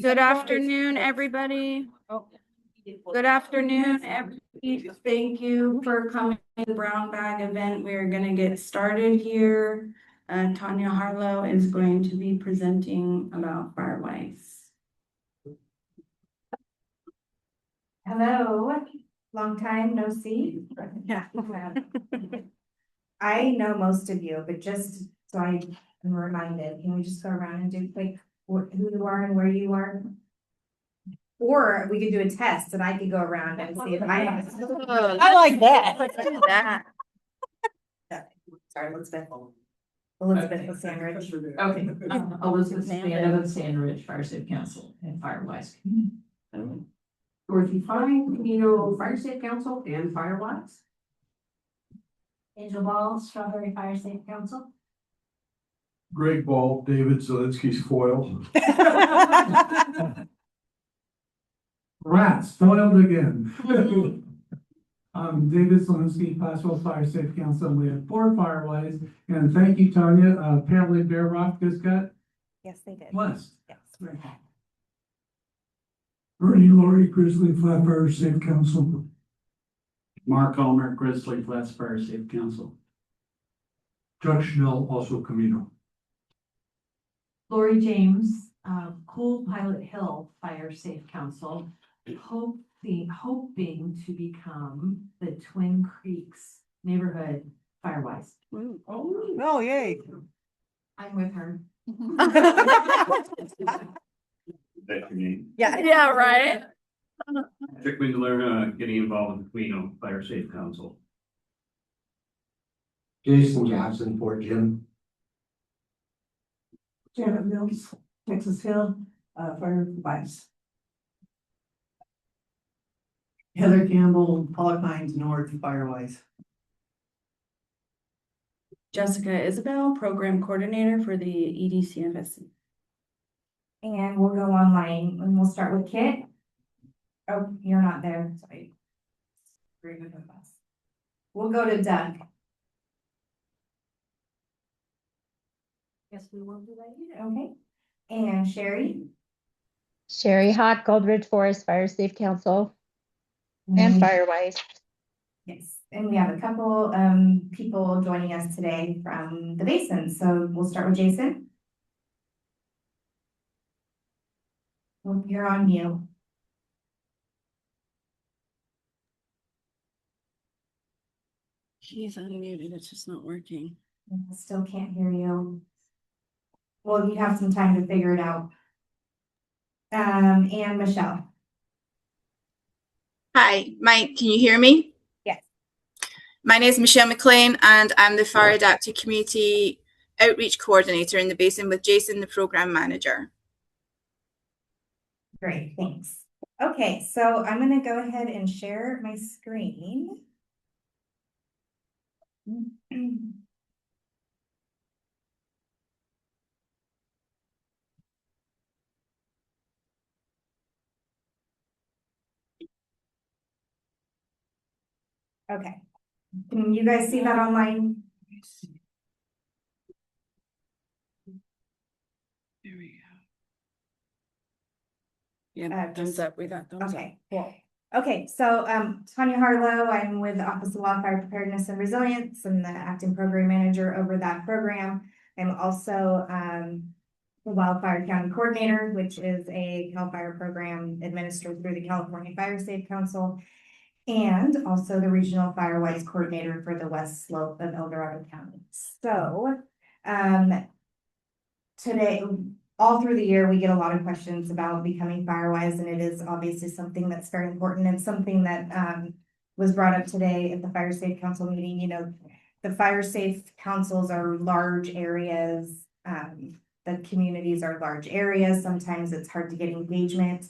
Good afternoon, everybody. Good afternoon, everybody. Thank you for coming to the Brown Bag event. We're gonna get started here. Tanya Harlow is going to be presenting about Firewise. Hello, long time no see. Yeah. I know most of you, but just so I am reminded, can we just go around and do quick who you are and where you are? Or we could do a test and I could go around and see if I like that. Let's do that. Sorry, Elizabeth Sandridge. Okay, Elizabeth Sandridge, Sandridge Fire Safe Council and Firewise Community. Dorothy Fine, Camino Fire Safe Council and Firewise. Angel Ball, Strawberry Fire Safe Council. Greg Ball, David Zelensky's foil. Rats, foiled again. David Zelensky, Classville Fire Safe Council. We have 4 Firewise, and thank you, Tanya. Apparently Bear Rock just got Yes, they did. blessed. Yes. Bernie Laurie, Grizzly Flat Fire Safe Council. Mark Ulmer, Grizzly Flats Fire Safe Council. Chuck Schnell, also Camino. Lori James, Cool Pilot Hill Fire Safe Council, hoping to become the Twin Creeks Neighborhood Firewise. Oh, yay. I'm with her. That's your name. Yeah, right. Patrick Windler, getting involved in Camino Fire Safe Council. Jason Johnson, Fort Jim. Janet Mills, Texas Hill, Firewise. Heather Campbell, Pollock Pines North, Firewise. Jessica Isabel, Program Coordinator for the EDCFSC. And we'll go online and we'll start with Kit. Oh, you're not there, sorry. Agree with us. We'll go to Doug. Guess we won't do that either. Okay. And Sherry. Sherry Hawk, Goldridge Forest Fire Safe Council and Firewise. Yes, and we have a couple people joining us today from the basin. So we'll start with Jason. Well, you're on mute. He's unmuted, it's just not working. Still can't hear you. Well, you have some time to figure it out. And Michelle. Hi, Mike, can you hear me? Yes. My name is Michelle McLean and I'm the Fire Adapted Community Outreach Coordinator in the basin with Jason, the Program Manager. Great, thanks. Okay, so I'm gonna go ahead and share my screen. Okay, can you guys see that online? There we go. Yeah, thumbs up, we got thumbs up. Okay, cool. Okay, so Tanya Harlow, I'm with the Office of Wildfire Preparedness and Resilience. I'm the acting program manager over that program. I'm also the Wildfire County Coordinator, which is a CAL FIRE program administered through the California Fire Safe Council, and also the Regional Firewise Coordinator for the West Slope of El Dorado County. So today, all through the year, we get a lot of questions about becoming Firewise, and it is obviously something that's very important and something that was brought up today at the Fire Safe Council meeting. You know, the Fire Safe Councils are large areas. The communities are large areas. Sometimes it's hard to get engagement.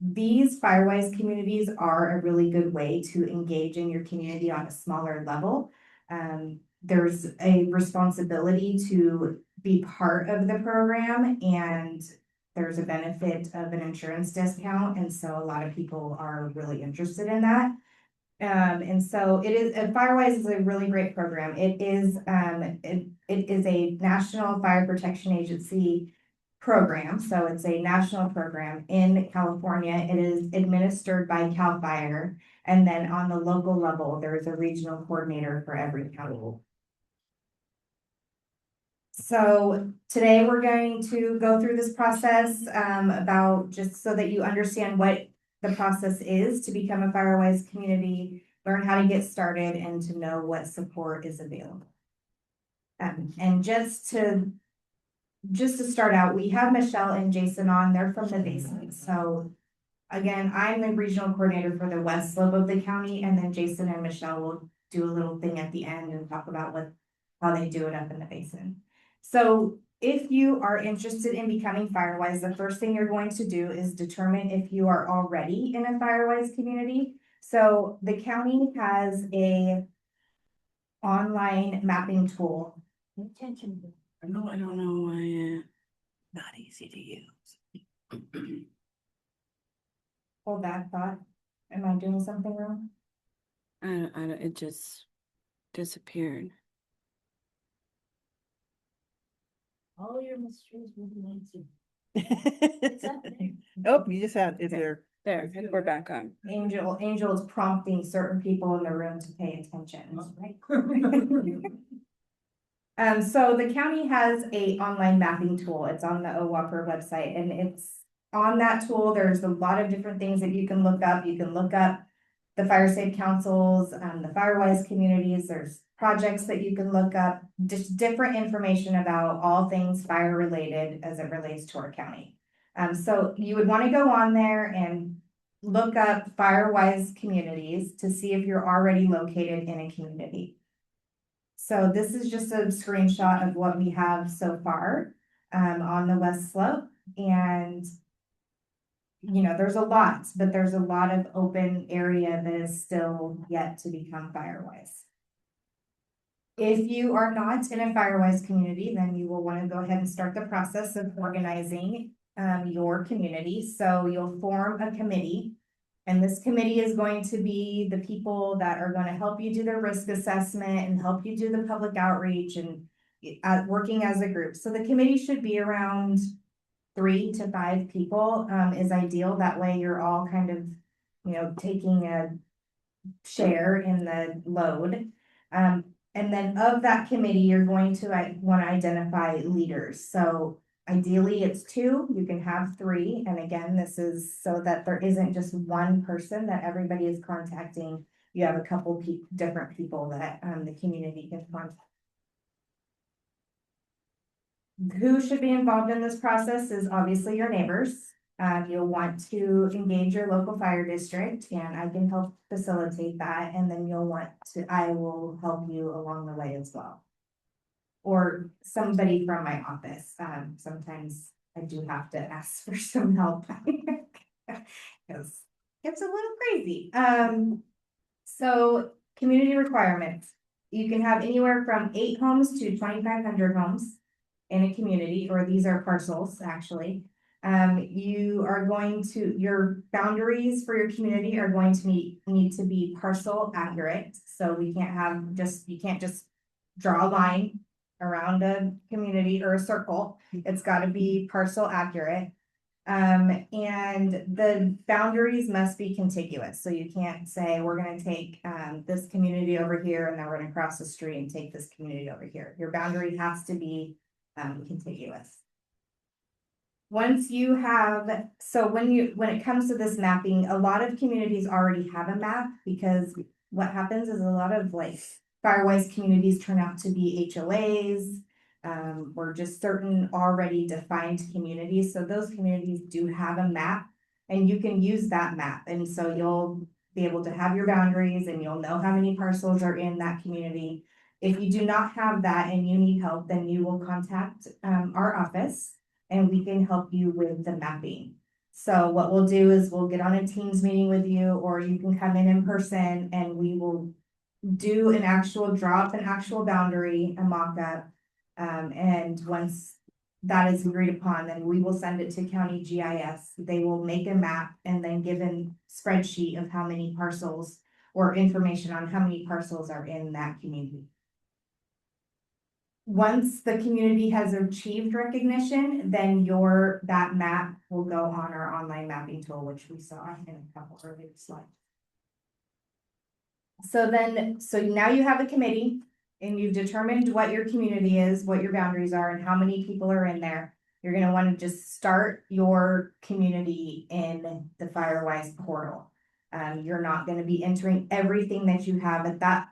These Firewise communities are a really good way to engage in your community on a smaller level. There's a responsibility to be part of the program, and there's a benefit of an insurance discount, and so a lot of people are really interested in that. And so it is, Firewise is a really great program. It is a National Fire Protection Agency program, so it's a national program in California. It is administered by CAL FIRE. And then on the local level, there is a regional coordinator for every county. So today we're going to go through this process about just so that you understand what the process is to become a FireWise community, learn how to get started, and to know what support is available. And just to start out, we have Michelle and Jason on. They're from the Basin. So again, I'm the regional coordinator for the west slope of the county, and then Jason and Michelle will do a little thing at the end and talk about how they do it up in the Basin. So if you are interested in becoming FireWise, the first thing you're going to do is determine if you are already in a FireWise community. So the county has a online mapping tool. I don't know why. Not easy to use. Hold that thought. Am I doing something wrong? It just disappeared. All your mysteries will be answered. Oh, you just had, is there? There, we're back on. Angel is prompting certain people in the room to pay attention. So the county has a online mapping tool. It's on the OWAPR website, and it's on that tool. There's a lot of different things that you can look up. You can look up the fire safe councils, the FireWise communities. There's projects that you can look up, just different information about all things fire related as it relates to our county. So you would want to go on there and look up FireWise communities to see if you're already located in a community. So this is just a screenshot of what we have so far on the West Slope. And, you know, there's a lot, but there's a lot of open area that is still yet to become FireWise. If you are not in a FireWise community, then you will want to go ahead and start the process of organizing your community. So you'll form a committee, and this committee is going to be the people that are going to help you do the risk assessment and help you do the public outreach and working as a group. So the committee should be around 3 to 5 people is ideal. That way you're all kind of, you know, taking a share in the load. And then of that committee, you're going to want to identify leaders. So ideally it's 2, you can have 3. And again, this is so that there isn't just one person that everybody is contacting. You have a couple different people that the community can contact. Who should be involved in this process is obviously your neighbors. You'll want to engage your local fire district, and I can help facilitate that. And then I will help you along the way as well. Or somebody from my office. Sometimes I do have to ask for some help because it's a little crazy. So community requirements. You can have anywhere from 8 homes to 2,500 homes in a community, or these are parcels actually. Your boundaries for your community are going to need to be parcel accurate. So you can't just draw a line around a community or a circle. It's got to be parcel accurate. And the boundaries must be contiguous. So you can't say, we're going to take this community over here and then we're going to cross the street and take this community over here. Your boundary has to be contiguous. When it comes to this mapping, a lot of communities already have a map, because what happens is a lot of FireWise communities turn out to be HOAs, or just certain already defined communities. So those communities do have a map, and you can use that map. And so you'll be able to have your boundaries and you'll know how many parcels are in that community. If you do not have that and you need help, then you will contact our office and we can help you with the mapping. So what we'll do is we'll get on a Teams meeting with you, or you can come in person, and we will do an actual boundary, a mock-up. And once that is agreed upon, then we will send it to county GIS. They will make a map and then give a spreadsheet of how many parcels, or information on how many parcels are in that community. once the community has achieved recognition, then that map will go on our online mapping tool, which we saw in a couple earlier slides. So now you have a committee and you've determined what your community is, what your boundaries are, and how many people are in there. You're gonna want to just start your community in the Firewise portal. You're not gonna be entering everything that you have at that.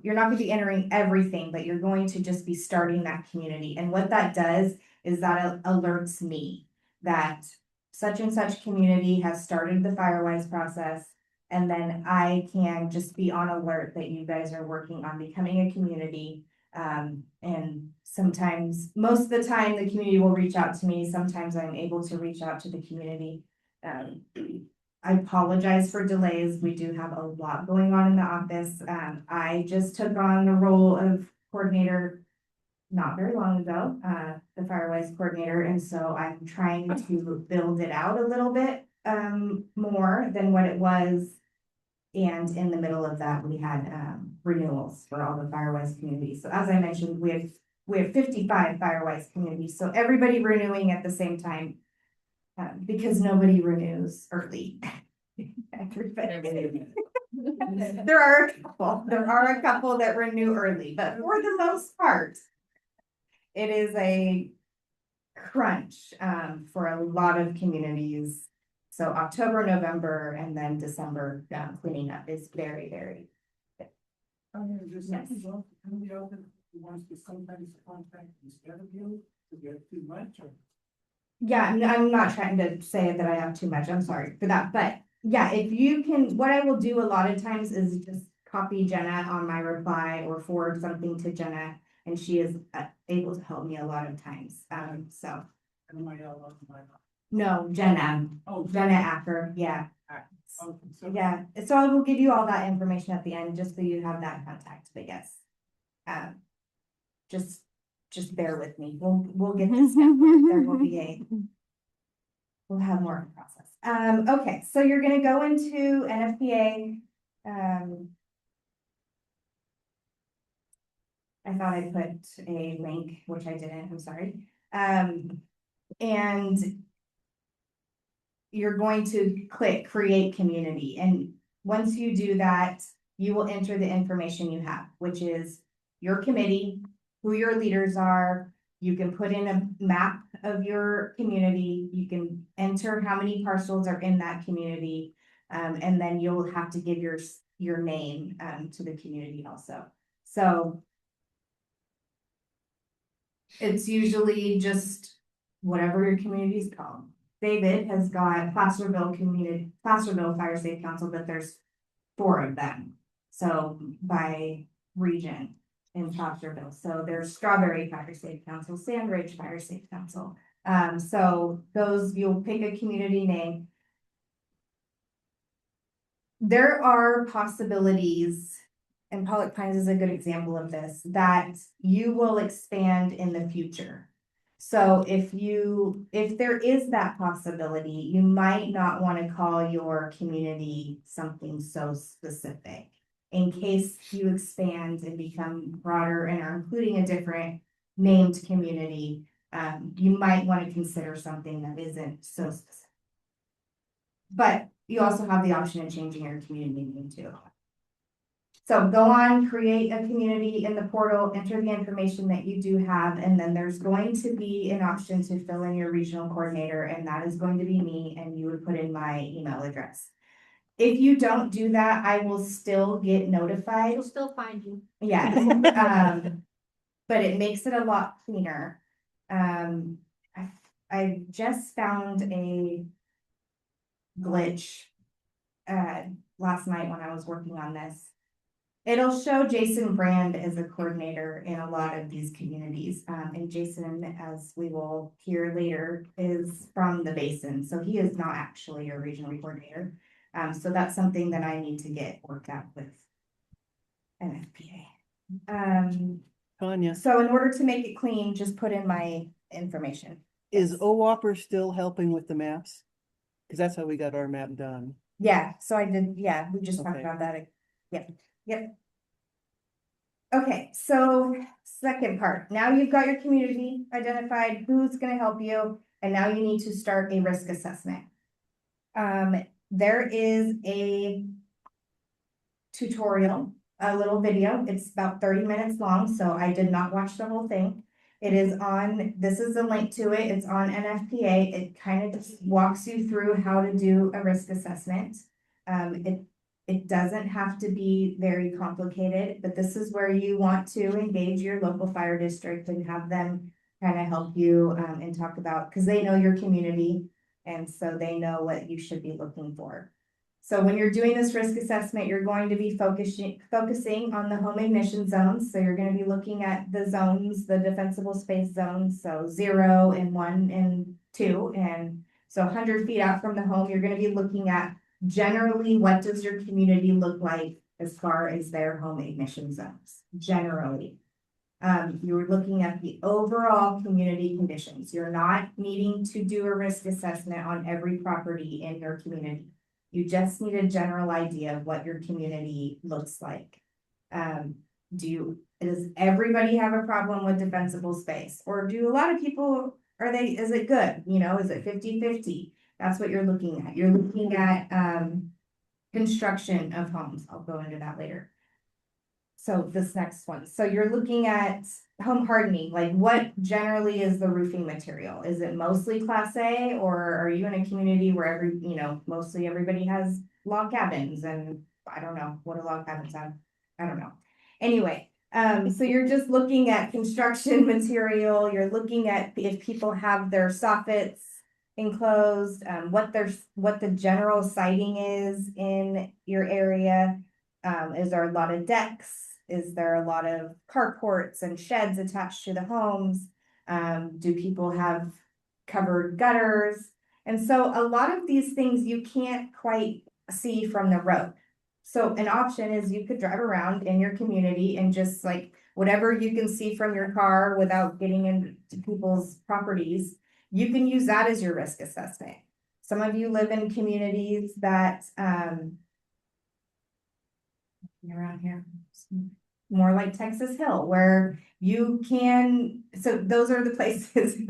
You're not gonna be entering everything, but you're going to just be starting that community. And what that does is that alerts me that such and such community has started the Firewise process. And then I can just be on alert that you guys are working on becoming a community. And sometimes, most of the time, the community will reach out to me. Sometimes I'm able to reach out to the community. I apologize for delays. We do have a lot going on in the office. I just took on the role of coordinator not very long ago, the Firewise coordinator. And so I'm trying to build it out a little bit more than what it was. And in the middle of that, we had renewals for all the Firewise communities. So as I mentioned, we have 55 Firewise communities. So everybody renewing at the same time because nobody renews early. Everybody. There are a couple that renew early, but for the most part, it is a crunch for a lot of communities. So October, November, and then December cleaning up is very, very. Yes. Wants to sometimes contact instead of you to get too much or? Yeah, I'm not trying to say that I have too much. I'm sorry for that. But yeah, if you can, what I will do a lot of times is just copy Jenna on my reply or forward something to Jenna, and she is able to help me a lot of times. So. No, Jenna. Oh, Jenna Acker, yeah. okay, so Yeah, so I will give you all that information at the end, just so you have that contact, but yes. Just bear with me, we'll get this down, there will be we'll have more of a process. Okay, so you're gonna go into NFPA. I thought I put a link, which I didn't, I'm sorry. And you're going to click create community. And once you do that, you will enter the information you have, which is your committee, who your leaders are. You can put in a map of your community. You can enter how many parcels are in that community. And then you'll have to give your name to the community also. So it's usually just whatever your community is called. David has got Placerville Fire Safe Council, but there's 4 of them. So by region in Placerville. So there's Strawberry Fire Safe Council, Sandridge Fire Safe Council. So those, you'll pick a community name. There are possibilities, and Pollock Pines is a good example of this, that you will expand in the future. So if there is that possibility, you might not want to call your community something so specific. In case you expand and become broader and are including a different named community, you might want to consider something that isn't so specific. But you also have the option of changing your community name too. So go on, create a community in the portal, enter the information that you do have, and then there's going to be an option to fill in your regional coordinator, and that is going to be me, and you would put in my email address. If you don't do that, I will still get notified. We'll still find you. Yeah. But it makes it a lot cleaner. I just found a glitch last night when I was working on this. It'll show Jason Brand as a coordinator in a lot of these communities. And Jason, as we will hear later, is from the basin. So he is not actually a regional coordinator. So that's something that I need to get worked out with NFPA. Tanya, So in order to make it clean, just put in my information. is OWOPR still helping with the maps? Cause that's how we got our map done. Yeah, so I did, yeah, we just talked Okay. about that. Yep. Okay, so second part, now you've got your community identified, who's gonna help you, and now you need to start a risk assessment. There is a tutorial, a little video, it's about 30 minutes long, so I did not watch the whole thing. It is on, this is the link to it, it's on NFPA, it kind of just walks you through how to do a risk assessment. It doesn't have to be very complicated, but this is where you want to engage your local fire district and have them kind of help you and talk about, because they know your community, and so they know what you should be looking for. So when you're doing this risk assessment, you're going to be focusing on the home ignition zones. So you're going to be looking at the zones, the defensible space zones, so 0 and 1 and 2. And so 100 feet out from the home, you're going to be looking at generally what does your community look like as far as their home ignition zones, generally. You're looking at the overall community conditions. You're not needing to do a risk assessment on every property in your community. You just need a general idea of what your community looks like. Does everybody have a problem with defensible space? Or do a lot of people, is it good? You know, is it 50-50? That's what you're looking at. You're looking at construction of homes. I'll go into that later. So this next one, so you're looking at home hardening, like what generally is the roofing material? Is it mostly Class A, or are you in a community where mostly everybody has log cabins? And I don't know, what do log cabins have? I don't know. Anyway, so you're just looking at construction material, you're looking at if people have their soffits enclosed, what the general siding is in your area. Is there a lot of decks? Is there a lot of carports and sheds attached to the homes? Do people have covered gutters? And so a lot of these things you can't quite see from the road. So an option is you could drive around in your community and just like whatever you can see from your car without getting into people's properties, you can use that as your risk assessment. Some of you live in communities that around here, more like Texas Hill, where you can, so those are the places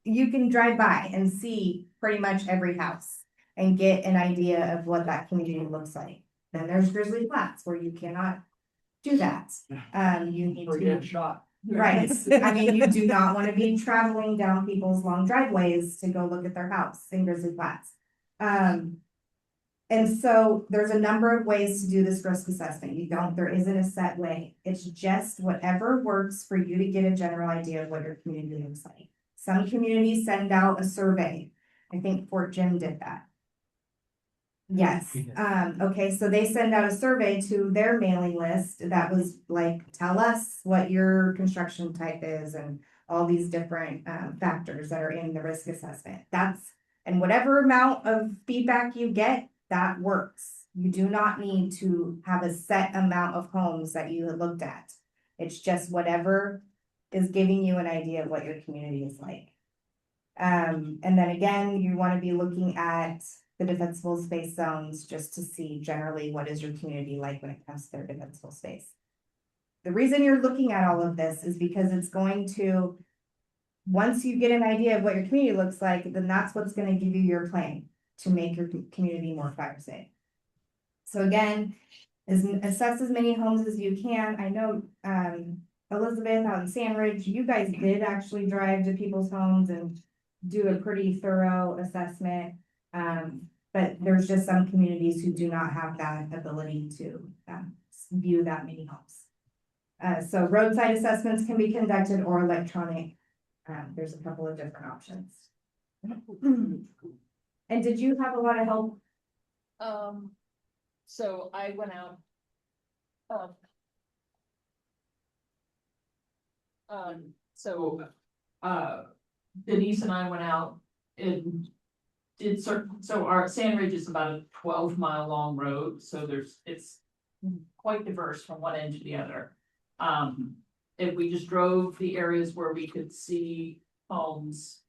you can drive by and see pretty much every house and get an idea of what that community looks like. Then there's Grizzly Flats where you cannot do that. You need to get shot. Right. I mean, you do not want to be traveling down people's long driveways to go look at their house in Grizzly Flats. And so there's a number of ways to do this risk assessment. There isn't a set way. It's just whatever works for you to get a general idea of what your community looks like. Some communities send out a survey. I think Fort Jim did that. Yes. Okay, so they send out a survey to their mailing list that was like, tell us what your construction type is and all these different factors that are in the risk assessment. And whatever amount of feedback you get, that works. You do not need to have a set amount of homes that you have looked at. It's just whatever is giving you an idea of what your community is like. And then again, you want to be looking at the defensible space zones just to see generally what is your community like when it comes to their defensible space. The reason you're looking at all of this is because it's going to, once you get an idea of what your community looks like, then that's what's going to give you your plan to make your community more fire safe. So again, assess as many homes as you can. I know Elizabeth out in Sandridge, you guys did actually drive to people's homes and do a pretty thorough assessment. But there's just some communities who do not have that ability to view that many homes. So roadside assessments can be conducted or electronic. There's a couple of different options. And did you have a lot of help? So I went out. Denise and I went out and did so our Sandridge is about a 12-mile long road, so it's quite diverse from one end to the other. If we just drove the areas where we could see homes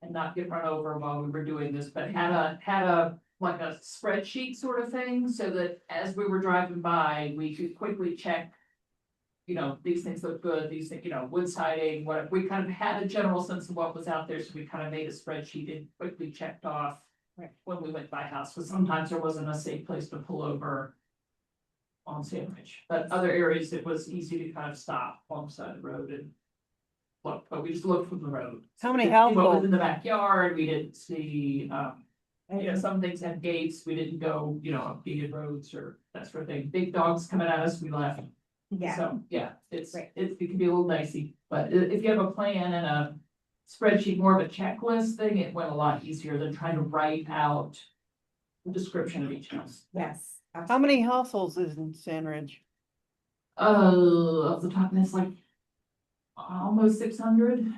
and not get run over while we were doing this, but had a like a spreadsheet sort of thing, so that as we were driving by, we could quickly check you know, these things look good, these things, you know, wood siding, what, we kind of had a general sense of what was out there, so we kind of made a spreadsheet and quickly checked off. Right. When we went by house, because sometimes there wasn't a safe place to pull over on Sandwich, but other areas it was easy to kind of stop on the side of the road and look, but we just looked from the road. How many Didn't see What was households? in the backyard, we didn't see, you know, some things had gates, we didn't go, you know, up gated roads or that sort of thing. Big dogs coming at us, we left. Yeah, So, yeah, it's, Right. it can be a little dicey, but if you have a plan and a spreadsheet, more of a checklist thing, it went a lot easier than trying to write out the description of each house. yes. How many households is in Sandridge? Off the top of this, like, almost 600,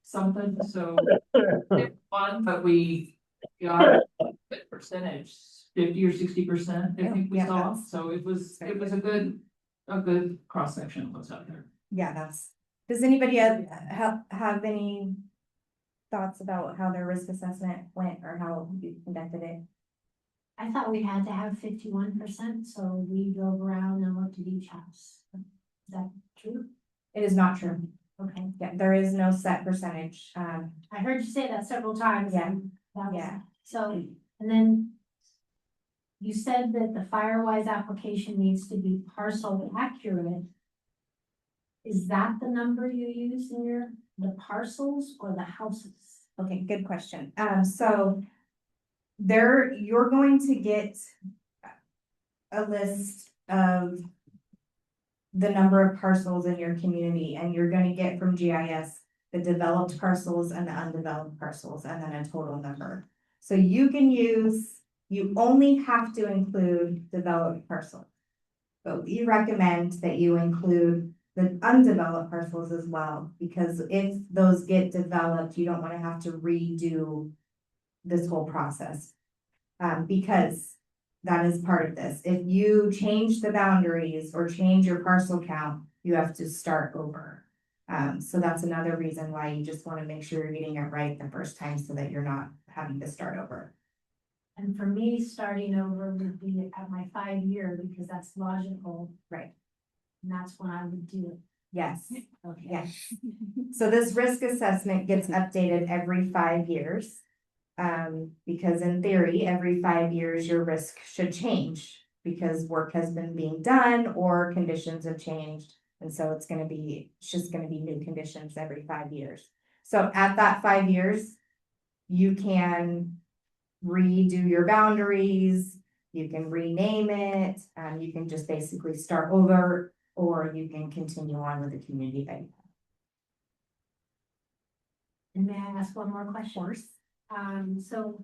something, so. It's fun, but we got a good percentage, 50 or 60%, I think we Yeah, saw, that's- so it was a good cross section of what's out there. Yeah, does anybody have any thoughts about how their risk assessment went or how you conducted it? I thought we had to have 51%, so we drove around and looked at each house. Is that true? It is not true. Okay, Yeah, there is no set percentage. I heard you say that several times. Yeah. and that was- Yeah. So, and then you said that the Firewise application needs to be parcel accurate. Is that the number you use in the parcels or the houses? Okay, good question. So you're going to get a list of the number of parcels in your community, and you're gonna get from GIS the developed parcels and the undeveloped parcels, and then a total number. So you only have to include developed parcels. But we recommend that you include the undeveloped parcels as well, because if those get developed, you don't wanna have to redo this whole process. Because that is part of this. If you change the boundaries or change your parcel count, you have to start over. So that's another reason why you just wanna make sure you're getting it right the first time so that you're not having to start over. And for me, starting over would be at my 5-year because that's logical. Right. And that's when I would do it. Yes, Okay. yes. So this risk assessment gets updated every 5 years. Because in theory, every 5 years, your risk should change because work has been being done or conditions have changed. And so it's just gonna be new conditions every 5 years. So at that 5 years, you can redo your boundaries, you can rename it, you can just basically start over, or you can continue on with the community that you have. And may I ask one more question? So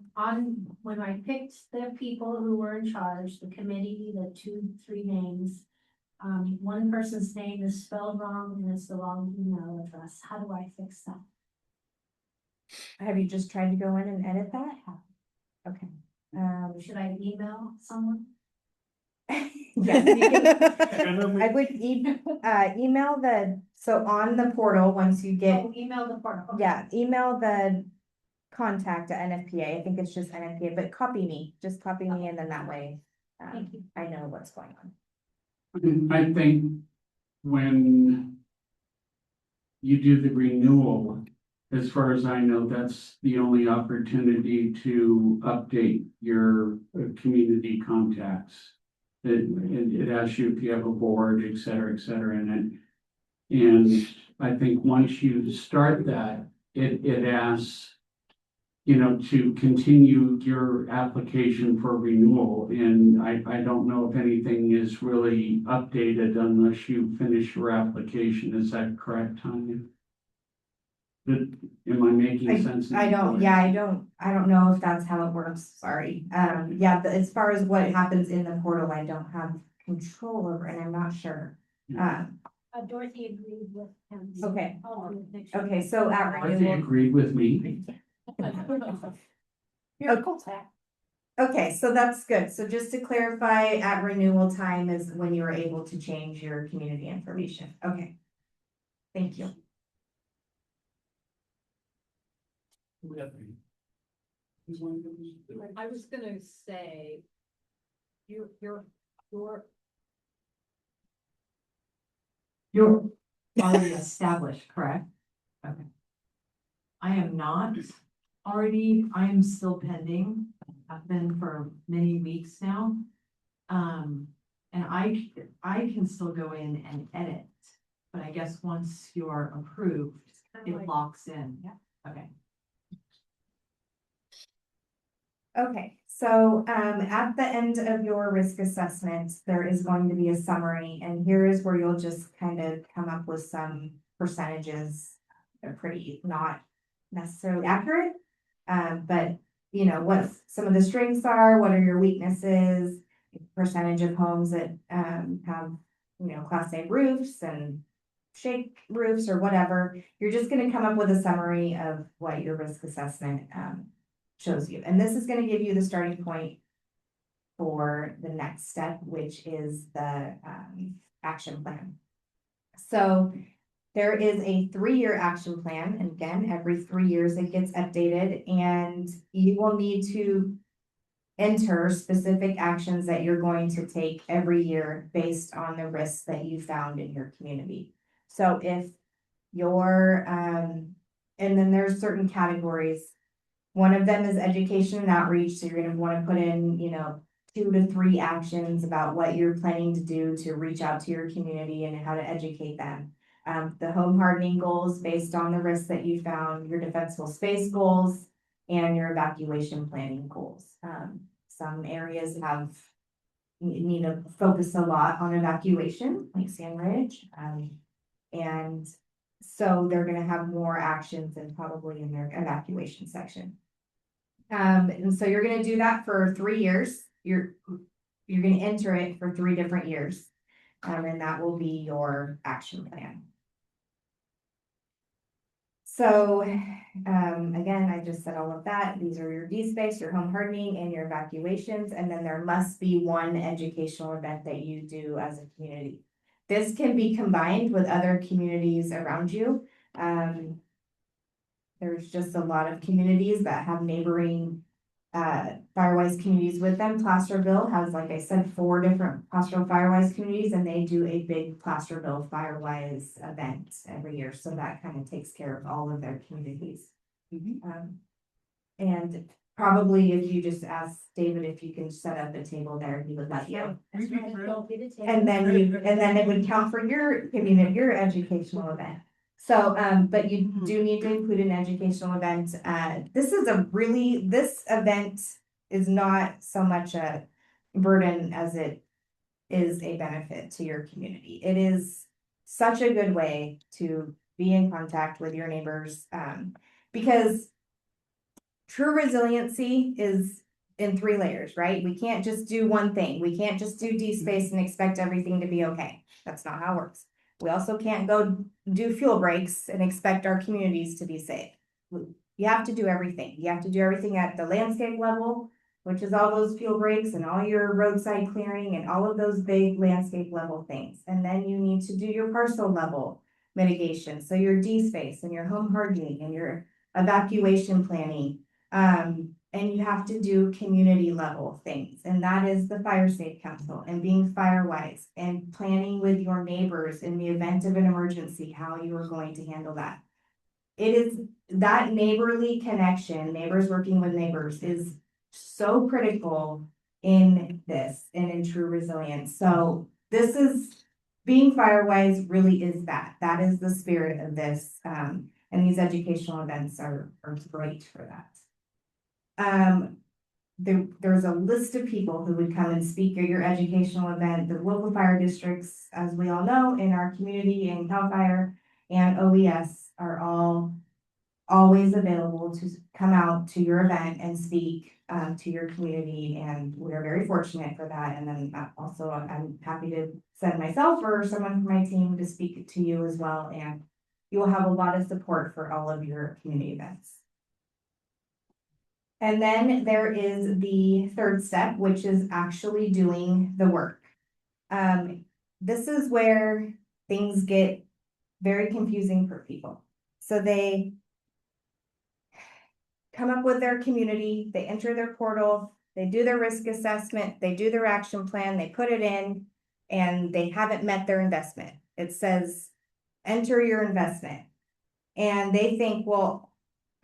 when I picked the people who were in charge, the committee, the 2-3 names, one person's name is spelled wrong and it's the wrong email address. How do I fix that? Have you just tried to go in and edit that? Okay. Should I email someone? Yeah, I would email so on the portal, once you get, Oh, email the portal. Okay. yeah, email the contact at NFPA. I think it's just NFPA, but just copy me, and then that way, Thank you. I know what's going on. I think when you do the renewal, as far as I know, that's the only opportunity to update your community contacts. It asks you if you have a board, et cetera, and I think once you start that, it asks, to continue your application for renewal, and I don't know if anything is really updated unless you finish your application. Is that correct, Tanya? Am I making sense? I don't know if that's how it works, sorry. Yeah, but as far as what happens in the portal, I don't have control over, and I'm not sure. Dorothy agreed with him. Okay. I'll do the picture. Okay, so at Dorothy renewal, agreed with me. Miracle tech. okay, so that's good. So just to clarify, at renewal time is when you are able to change your community information. Okay. Thank you. I was gonna say, your You're already established, correct? Okay. I am not I am still pending. I've been for many weeks now. And I can still go in and edit, but I guess once you're approved, it locks in. Okay. Okay, so at the end of your risk assessment, there is going to be a summary, and here is where you'll just kind of come up with some percentages. They're pretty not necessarily accurate, but you know what some of the strengths are, what are your weaknesses, percentage of homes that have Class A roofs and shake roofs or whatever. You're just going to come up with a summary of what your risk assessment shows you. And this is going to give you the starting point for the next step, which is the action plan. So there is a 3-year action plan. And again, every 3 years it gets updated, and you will need to enter specific actions that you're going to take every year based on the risks that you found in your community. So if you're, and then there's certain categories. One of them is education and outreach. So you're going to want to put in, 2 to 3 actions about what you're planning to do to reach out to your community and how to educate them. The home hardening goals based on the risks that you found, your defensible space goals, and your evacuation planning goals. Some areas need to focus a lot on evacuation, like Sand Ridge. And so they're going to have more actions and probably in their evacuation section. And so you're going to do that for 3 years. You're going to enter it for 3 different years. And that will be your action plan. So, again, I just said all of that. These are your D-space, your home hardening, and your evacuations. And then there must be one educational event that you do as a community. This can be combined with other communities around you. There's just a lot of communities that have neighboring Firewise communities with them. Placerville has, like I said, 4 different Placerville Firewise communities, and they do a big Placerville Firewise event every year. So that kind of takes care of all of their communities. And probably if you just ask David if you can set up a table there, he would let you. And then it would count for your community, your educational event. So, but you do need to include an educational event. This event is not so much a burden as it is a benefit to your community. It is such a good way to be in contact with your neighbors, because true resiliency is in 3 layers, right? We can't just do one thing. We can't just do D-space and expect everything to be okay. That's not how it works. We also can't go do fuel breaks and expect our communities to be safe. You have to do everything. You have to do everything at the landscape level, which is all those fuel breaks and all your roadside clearing and all of those big landscape level things. And then you need to do your parcel level mitigation. So your D-space and your home hardening and your evacuation planning. And you have to do community level things, and that is the Fire Safe Council and being Firewise and planning with your neighbors in the event of an emergency, how you are going to handle that. It is that neighborly connection, neighbors working with neighbors, is so critical in this and in true resilience. So this is being Firewise really is that. That is the spirit of this, and these educational events are great for that. There's a list of people who would come and speak at your educational event. The local fire districts, as we all know, in our community, and CAL FIRE and OES are all always available to come out to your event and speak to your community, and we're very fortunate for that. And then also I'm happy to send myself or someone from my team to speak to you as well, and you will have a lot of support for all of your community events. And then there is the 3rd step, which is actually doing the work. This is where things get very confusing for people. So they come up with their community, they enter their portal, they do their risk assessment, they do their action plan, they put it in, and they haven't met their investment. It says, enter your investment. And they think, well,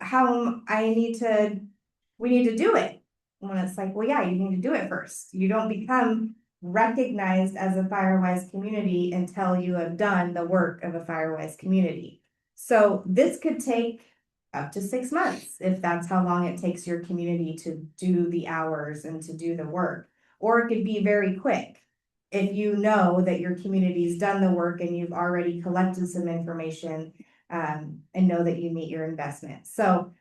we need to do it. When it's like, well, yeah, you need to do it first. You don't become recognized as a Firewise community until you have done the work of a Firewise community. So this could take up to 6 months, if that's how long it takes your community to do the hours and to do the work. Or it could be very quick. If you know that your community's done the work and you've already collected some information, and know that you meet your investment. So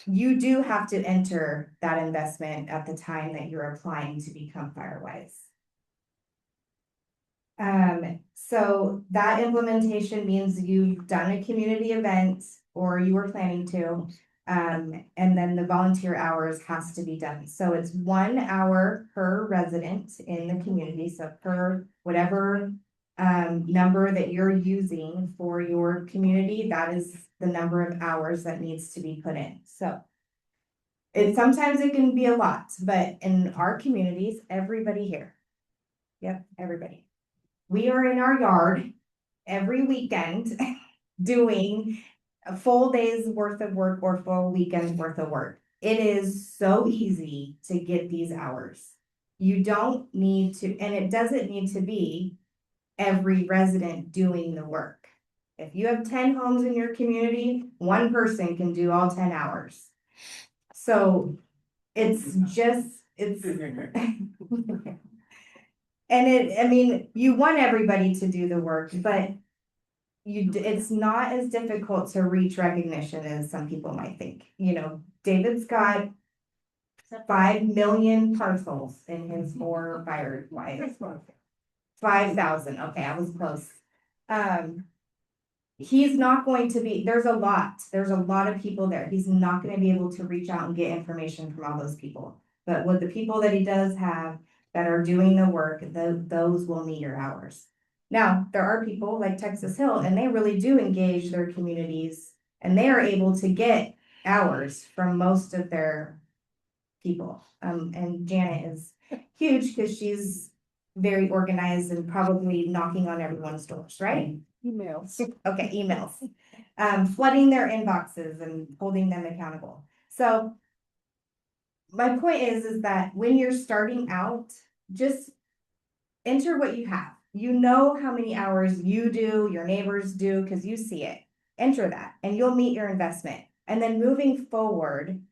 you do have to enter that investment at the time that you're applying to become Firewise. So that implementation means you've done a community event or you were planning to, and then the volunteer hours has to be done. So it's 1 hour per resident in the community. So per whatever number that you're using for your community, that is the number of hours that needs to be put in. So sometimes it can be a lot, but in our communities, everybody here. Yep, everybody. We are in our yard every weekend doing a full day's worth of work or full weekend's worth of work. It is so easy to get these hours. You don't need to, and it doesn't need to be every resident doing the work. If you have 10 homes in your community, 1 person can do all 10 hours. So it's and I mean, you want everybody to do the work, but it's not as difficult to reach recognition as some people might think. You know, David's got 5 million parcels in his 4 Firewise. 5,000. Okay, I was close. He's not going to be, there's a lot of people there. He's not going to be able to reach out and get information from all those people. But with the people that he does have that are doing the work, those will meet your hours. Now, there are people like Texas Hill, and they really do engage their communities, and they are able to get hours from most of their people. And Janet is huge because she's very organized and probably knocking on everyone's doors, right? Emails. Okay, emails. Flooding their inboxes and holding them accountable. So my point is that when you're starting out, just enter what you have. You know how many hours you do, your neighbors do, because you see it. Enter that and you'll meet your investment. And then moving forward,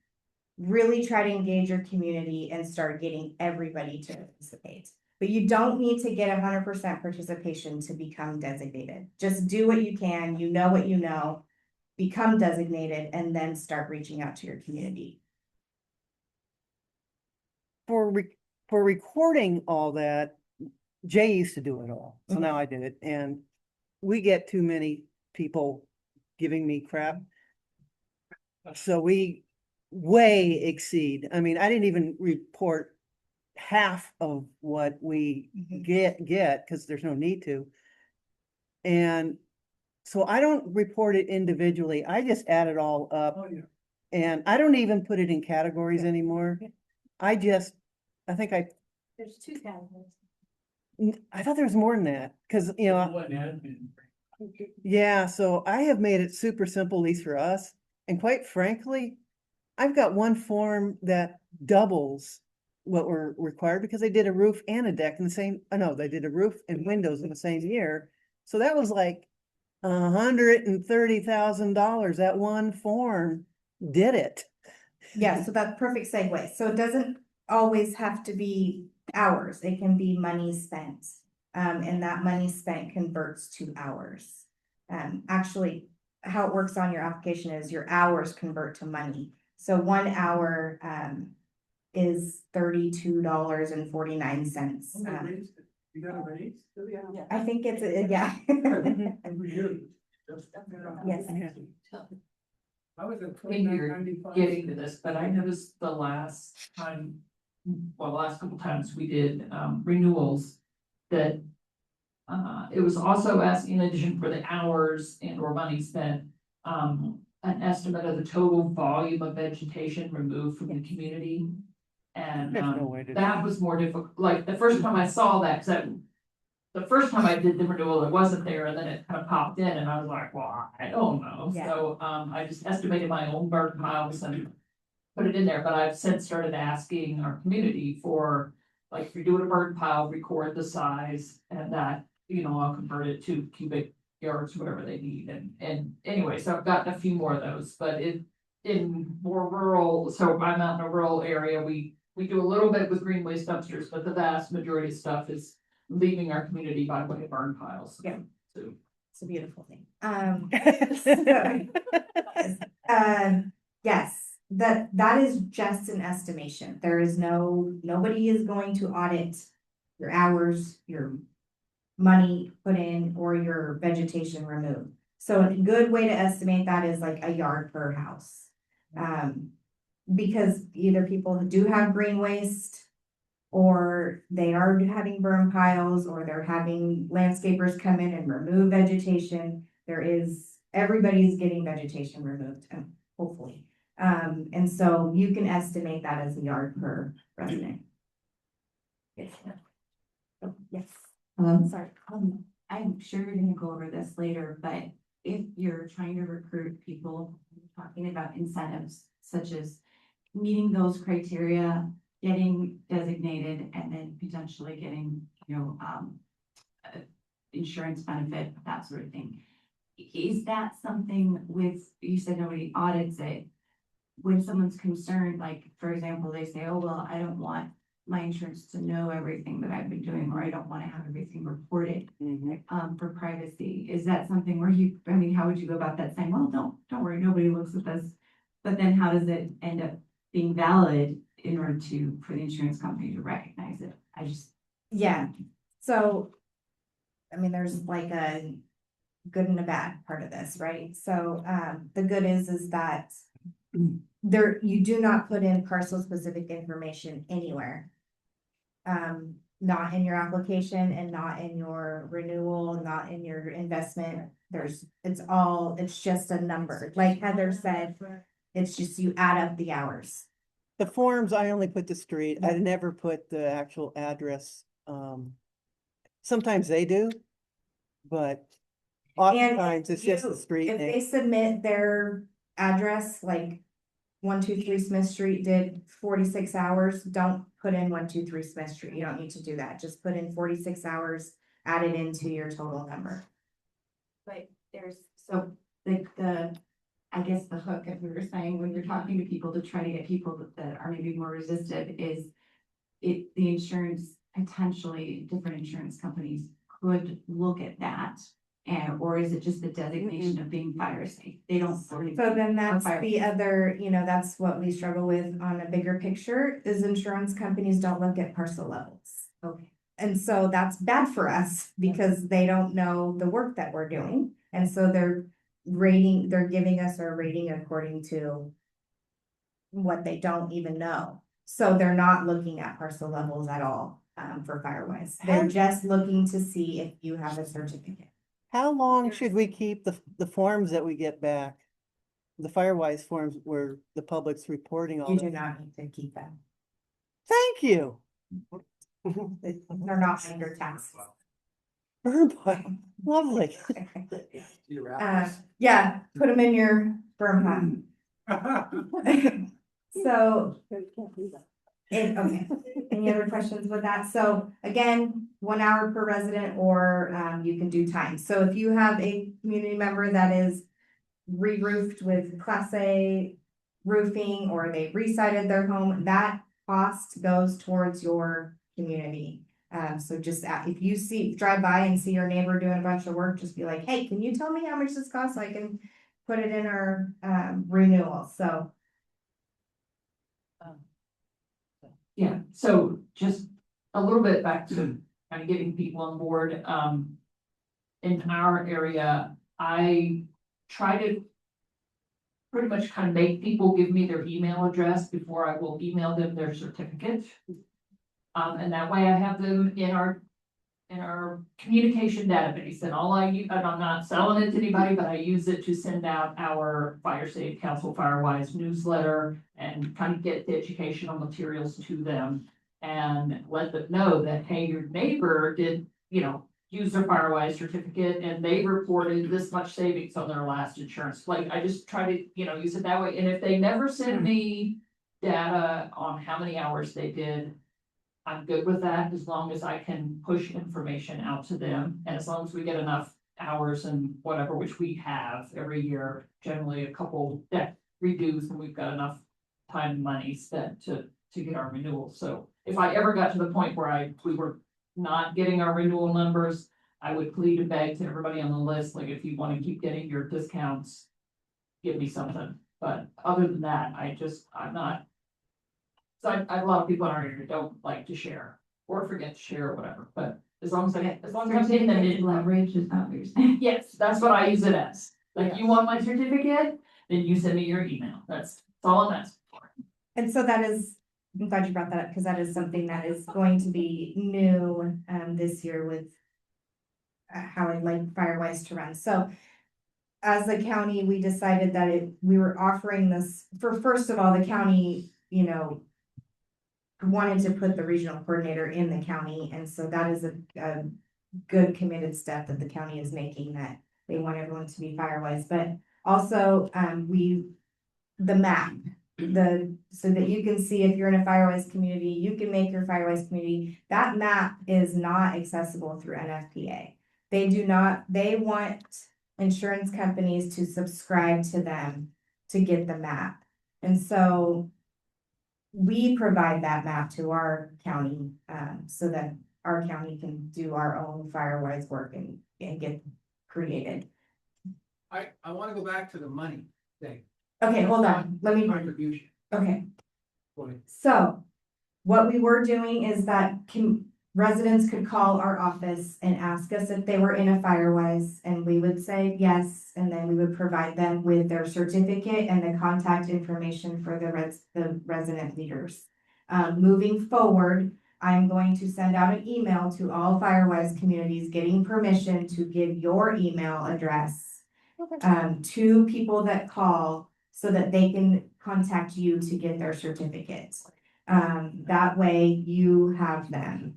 really try to engage your community and start getting everybody to participate. But you don't need to get 100% participation to become designated. Just do what you can, you know what you know, become designated, and then start reaching out to your community. For recording all that, Jay used to do it all, so now I did it, and we get too many people giving me crap. So we way exceed. I mean, I didn't even report half of what we get because there's no need to. And so I don't report it individually. I just add it all up. Oh, yeah. And I don't even put it in categories anymore. I think There's 2 categories. I thought there was more than that, because, you know, yeah, so I have made it super simple, at least for us. And quite frankly, I've got one form that doubles what were required because they did a roof and a deck in the same, they did a roof and windows in the same year. So that was like $130,000. That one form did it. Yeah, so that's perfect segue. So it doesn't always have to be hours. It can be money spent. And that money spent converts to hours. Actually, how it works on your application is your hours convert to money. So 1 hour is $32.49. You got a raise? I think it's, yeah. Every year. Yes. I was at Maybe you're $29.95. getting to this, but I noticed the last couple times we did renewals that it was also asking, in addition for the hours and or money spent, an estimate of the total volume of vegetation removed from the community. And There's no way to do that was more difficult. Like the first time I saw that, because the first time I did the renewal, it wasn't there, and then it kind of popped in, and I was like, well, I don't know. Yeah. So, I just estimated my own burn piles and put it in there, but I've since started asking our community for, like, if you're doing a burn pile, record the size, and that, I'll convert it to cubic yards, whatever they need, and anyway, so I've gotten a few more of those, but in more rural, so I'm out in a rural area, we do a little bit with green waste dumpsters, but the vast majority of stuff is leaving our community by way of burn piles. Yeah. So, It's a beautiful thing. Yes, that is just an estimation. There is nobody is going to audit your hours, your money put in, or your vegetation removed. So a good way to estimate that is like a yard per house. Because either people do have green waste, or they are having burn piles, or they're having landscapers come in and remove vegetation. Everybody's getting vegetation removed, hopefully. And so you can estimate that as a yard per resident. Yes. Oh, yes. Sorry, I'm sure you're gonna go over this later, but if you're trying to recruit people, talking about incentives such as meeting those criteria, getting designated, and then potentially getting, insurance benefit, that sort of thing. Is that something you said nobody audits it, when someone's concerned, like, for example, they say, oh, well, I don't want my insurance to know everything that I've been doing, or I don't want to have everything reported, for privacy. Is that something where how would you go about that, saying, well, don't worry, nobody looks at this, but then how does it end up being valid in order for the insurance company to recognize it? Yeah, so, there's like a good and a bad part of this, right? So, the good is that you do not put in parcel specific information anywhere. Not in your application, and not in your renewal, not in your investment. It's just a number. Like Heather said, it's just you add up the hours. The forms, I only put the street. I never put the actual address. Sometimes they do, but oftentimes it's just the street If name. they submit their address, like 123 Smith Street did 46 hours, don't put in 123 Smith Street. You don't need to do that. Just put in 46 hours, add it into your total number. But I guess the hook, if we were saying, when you're talking to people to try to get people that are maybe more resistive, is the insurance, potentially different insurance companies could look at that. Or is it just the designation of being fire safe? They don't. So then that's the other, that's what we struggle with on a bigger picture, is insurance companies don't look at parcel levels. Okay. And so that's bad for us, because they don't know the work that we're doing. And so they're giving us a rating according to what they don't even know. So they're not looking at parcel levels at all, for Firewise. They're just looking to see if you have a certificate. How long should we keep the forms that we get back? The Firewise forms where the public's reporting all You do that. not need to keep them. Thank you. They're not under tax. Burn pile. Lovely. Yeah, put them in your burn pile. So, okay, any other questions with that? So again, 1 hour per resident, or you can do time. So if you have a community member that is re-roofed with Class A roofing, or they re-sided their home, that cost goes towards your community. So just if you drive by and see your neighbor doing a bunch of work, just be like, hey, can you tell me how much this costs so I can put it in our renewal? So. yeah, so just a little bit back to kind of getting people on board, in our area, I try to pretty much kind of make people give me their email address before I will email them their certificate. And that way I have them in our communication database, and and I'm not selling it to anybody, but I use it to send out our Fire Safe Council Firewise newsletter and kind of get the educational materials to them and let them know that, hey, your neighbor did, used their Firewise certificate and they reported this much savings on their last insurance. Like, I just try to, use it that way. And if they never send me data on how many hours they did, I'm good with that as long as I can push information out to them. And as long as we get enough hours and whatever, which we have every year, generally a couple that reduce and we've got enough time and money spent to get our renewal. So if I ever got to the point where we were not getting our renewal numbers, I would plead and beg to everybody on the list, like, if you want to keep getting your discounts, give me something. But other than that, I'm not. So I have a lot of people in our area who don't like to share or forget to share or whatever, but as long as I'm getting them in Leverage is that what you're saying? yes, that's what I use it as. Like, you want my certificate, then you send me your email. That's all I'm asking for. And so that is, I'm glad you brought that up, because that is something that is going to be new, this year with how I'd like Firewise to run. So as a county, we decided that we were offering this for, first of all, the county, wanted to put the regional coordinator in the county. And so that is a good committed step that the county is making, that they want everyone to be Firewise. But also, the map, so that you can see if you're in a Firewise community, you can make your Firewise community. That map is not accessible through NFPA. They want insurance companies to subscribe to them to get the map. And so we provide that map to our county, so that our county can do our own Firewise work and get created. I wanna go back to the money thing. Okay, hold on, let me, Contribution. okay. Go ahead. So what we were doing is that residents could call our office and ask us if they were in a Firewise, and we would say yes, and then we would provide them with their certificate and the contact information for the resident leaders. Moving forward, I'm going to send out an email to all Firewise communities getting permission to give your email address to people that call, so that they can contact you to get their certificates. That way you have them,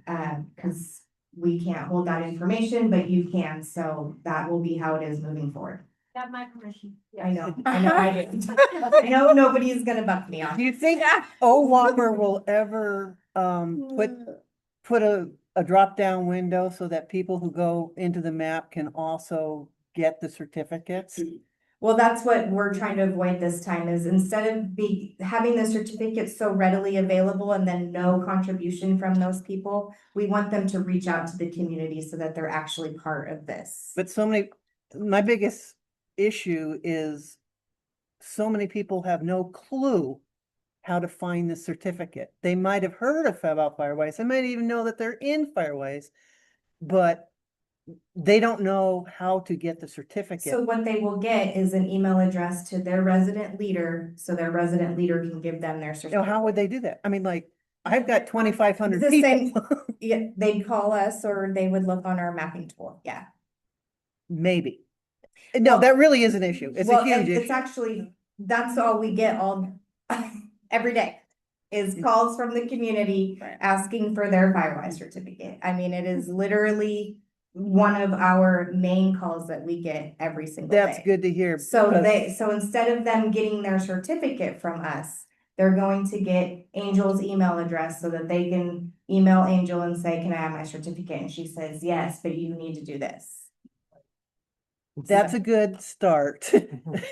because we can't hold that information, but you can, so that will be how it is moving forward. Got my permission. I know, I do. I know nobody's gonna buck me off. Do you think OWAPR will ever, put a drop-down window so that people who go into the map can also get the certificates? Well, that's what we're trying to avoid this time, is instead of having the certificates so readily available and then no contribution from those people, we want them to reach out to the community so that they're actually part of this. But my biggest issue is so many people have no clue how to find the certificate. They might have heard about Firewise. They might even know that they're in Firewise, but they don't know how to get the certificate. So what they will get is an email address to their resident leader, so their resident leader can give them their You know, certificate. how would they do that? I mean, like, I've got 2,500 The same- people. Yeah, they'd call us, or they would look on our mapping tool, yeah. Maybe. No, that really is an issue. It's a Well, huge it's issue. actually, that's all we get every day, is calls from the community Right. asking for their Firewise certificate. I mean, it is literally one of our main calls that we get every single day. That's good to hear. So because- so instead of them getting their certificate from us, they're going to get Angel's email address so that they can email Angel and say, can I have my certificate? And she says, yes, but you need to do this. That's a good start.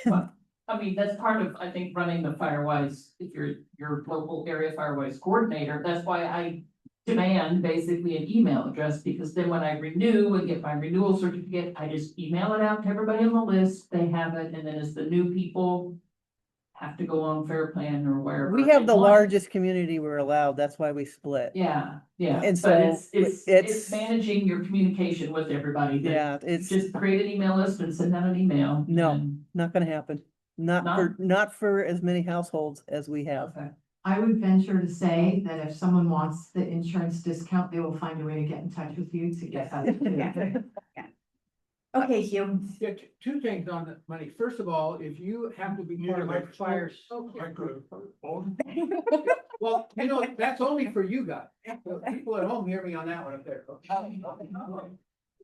But, I mean, that's part of, I think, running the Firewise, if you're your local area Firewise coordinator, that's why I demand basically an email address, because then when I renew and get my renewal certificate, I just email it out to everybody on the list, they have it, and then as the new people have to go on Fair Plan or wherever. We have they the want. largest community we're allowed. That's why we split. Yeah, yeah, And but so it's it's- managing your communication with everybody. that Yeah, it's Just create an email list and send out an email. No. and- not gonna happen. Not for as many households as we have. Okay. I would venture to say that if someone wants the insurance discount, they will find a way to get in touch with you to get that. Okay, Hugh. Yeah, two things on the money. First of all, if you have to be part of a fire. Well, that's only for you guys. So people at home hear me on that one up there.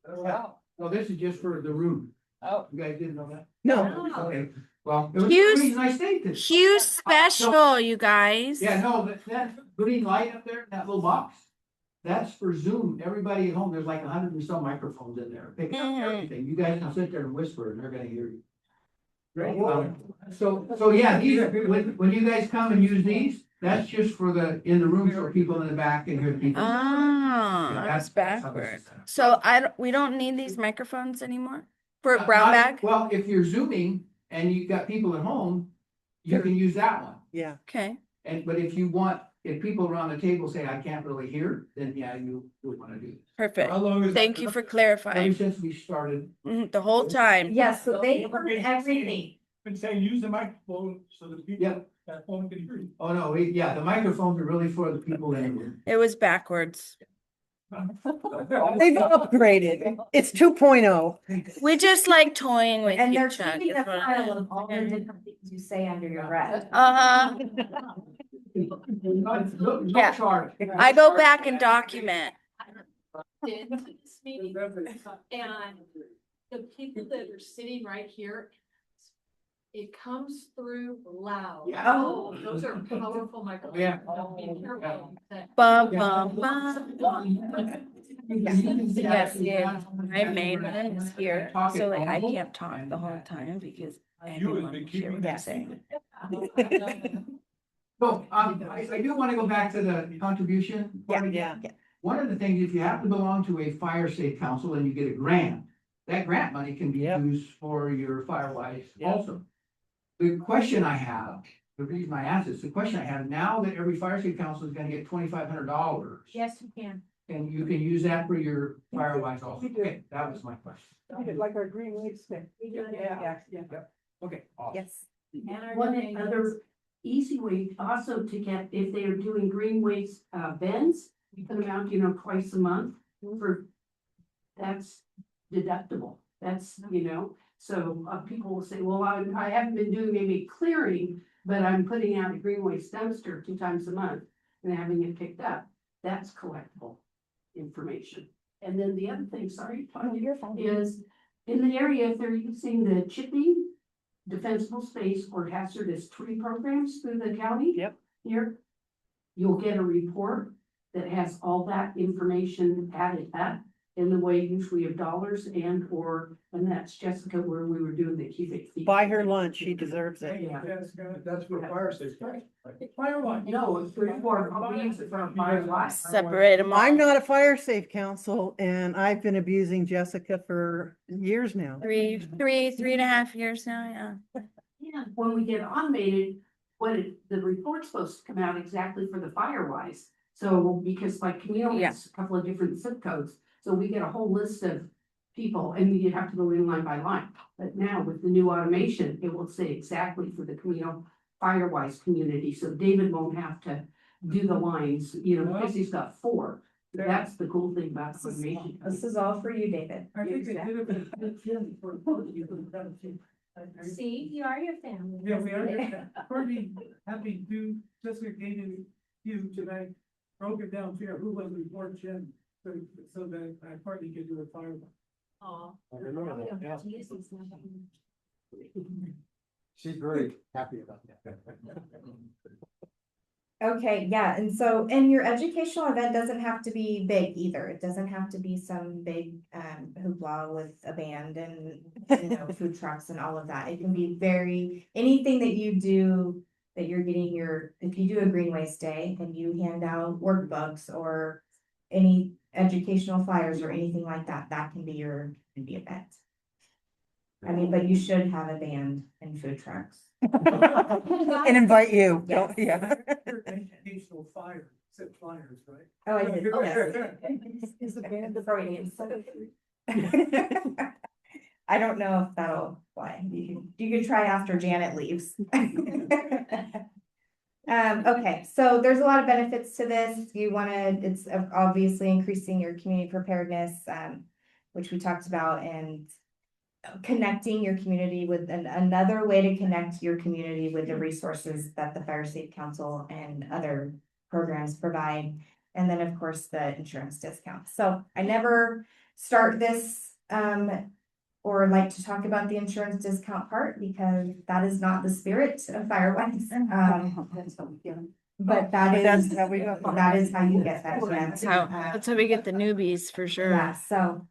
Wow. No, this is just for the room. Oh. You guys didn't know that? No, Okay, well, it was the Huge- reason I stated this. Huge special, you guys. Yeah, no, that green light up there, that little box, that's for Zoom. Everybody at home, there's like 100 and some microphones in there, picking up Mhm. everything. You guys can sit there and whisper and they're gonna hear you. Great. So yeah, these, when you guys come and use these, that's just for in the room for people in the back and hear the people. Ah, Yeah, that's that's how this backward. is set up. So we don't need these microphones anymore for Not- brown not- bag? Well, if you're Zooming and you got people at home, you can use that one. yeah. Okay, But if people around the table say, I can't really hear, then yeah, you would wanna do this. perfect. long is Thank you for Ever clarifying. since we started, The whole time. Yes, so they heard everything. Been saying, use the microphone so that people yeah, at home can hear you. oh no, yeah, the microphones are really for the people in the room. It was backwards. They've upgraded. It's 2.0. We just like toying with And you, they're Chuck. keeping is a what it file is. of all the different things you say under your breath. Uh-huh. No Yeah. charge. I go back and document. Did this meeting, and the people that are sitting right here, it comes through loud. Yeah. Oh. Those are powerful microphones. Yeah. Be careful that- Bum, bum, bum. Yes, Yes, yeah. My main one is here, so like I can't talk the whole time because everyone will hear what I'm saying. So, I do wanna go back to the contribution. Yeah. One of the things, if you happen to belong to a fire safe council and you get a grant, that grant money can be Yep. used for your Firewise Yep. also. The question I have, the reason I ask this, the question I have, now that every fire safe council is gonna get $2,500. Yes, you can. And you can use that for your Firewise also. We do. Okay, that was my question. Like our green waste thing. We do it. Okay, awesome. Yes. And our One donations. other easy way also to get, if they are doing green waste, bins, you put them out, twice a month that's deductible. That's, so, people will say, well, I haven't been doing any clearing, but I'm putting out a green waste dumpster 2 times a month and having it picked up. That's collectible information. And then the other thing, sorry, Tanya, is in the area, if they're using the chipping, defensible space or hazardous tree programs through the county. Yep. Here, you'll get a report that has all that information added up in the way usually of dollars and that's Jessica where we were doing the cubic feet. Buy her lunch. She deserves it. Yeah. That's for fire safety. Fire one. No, it's we use it for a fire life. Separate them all. I'm not a fire safe council and I've been abusing Jessica for years now. 3.5 years now, yeah. Yeah, when we get automated, the report's supposed to come out exactly for the Firewise. So, because like Camille Yeah. has a couple of different zip codes, so we get a whole list of people and you have to go in line by line. But now with the new automation, it will say exactly for the Camille Firewise community, so David won't have to do the lines, because he's got 4. That's the cool thing about automation. This is all for you, David. I think they did it for See, you are your family. Yeah, we are. Pretty happy to Jessica gave you tonight, broke it down here, who was report Jen, so that I partly could do a fire. Aw. I remember that, yeah. Jesus, no. She's very happy about that. Okay, yeah, and your educational event doesn't have to be big either. It doesn't have to be some big hoopla with a band and, food trucks and all of that. It can be anything that you do, that you're getting if you do a Green Waste Day and you hand out workbooks or any educational flyers or anything like that, that can be your event. I mean, but you should have a band and food trucks. And invite you. Yes. Yeah. Educational fire, set flyers, right? Oh, I did, yes. Is the band The Freudian. I don't know if that'll fly. You could try after Janet leaves. Okay, so there's a lot of benefits to this. It's obviously increasing your community preparedness, which we talked about, and connecting your community with another way to connect your community with the resources that the Fire Safe Council and other programs provide. And then, of course, the insurance discount. So I never start this, or like to talk about the insurance discount part, because that is not the spirit of Firewise. But But that's how we go. that is how you get that. That's how we get the newbies for sure. Yeah, so,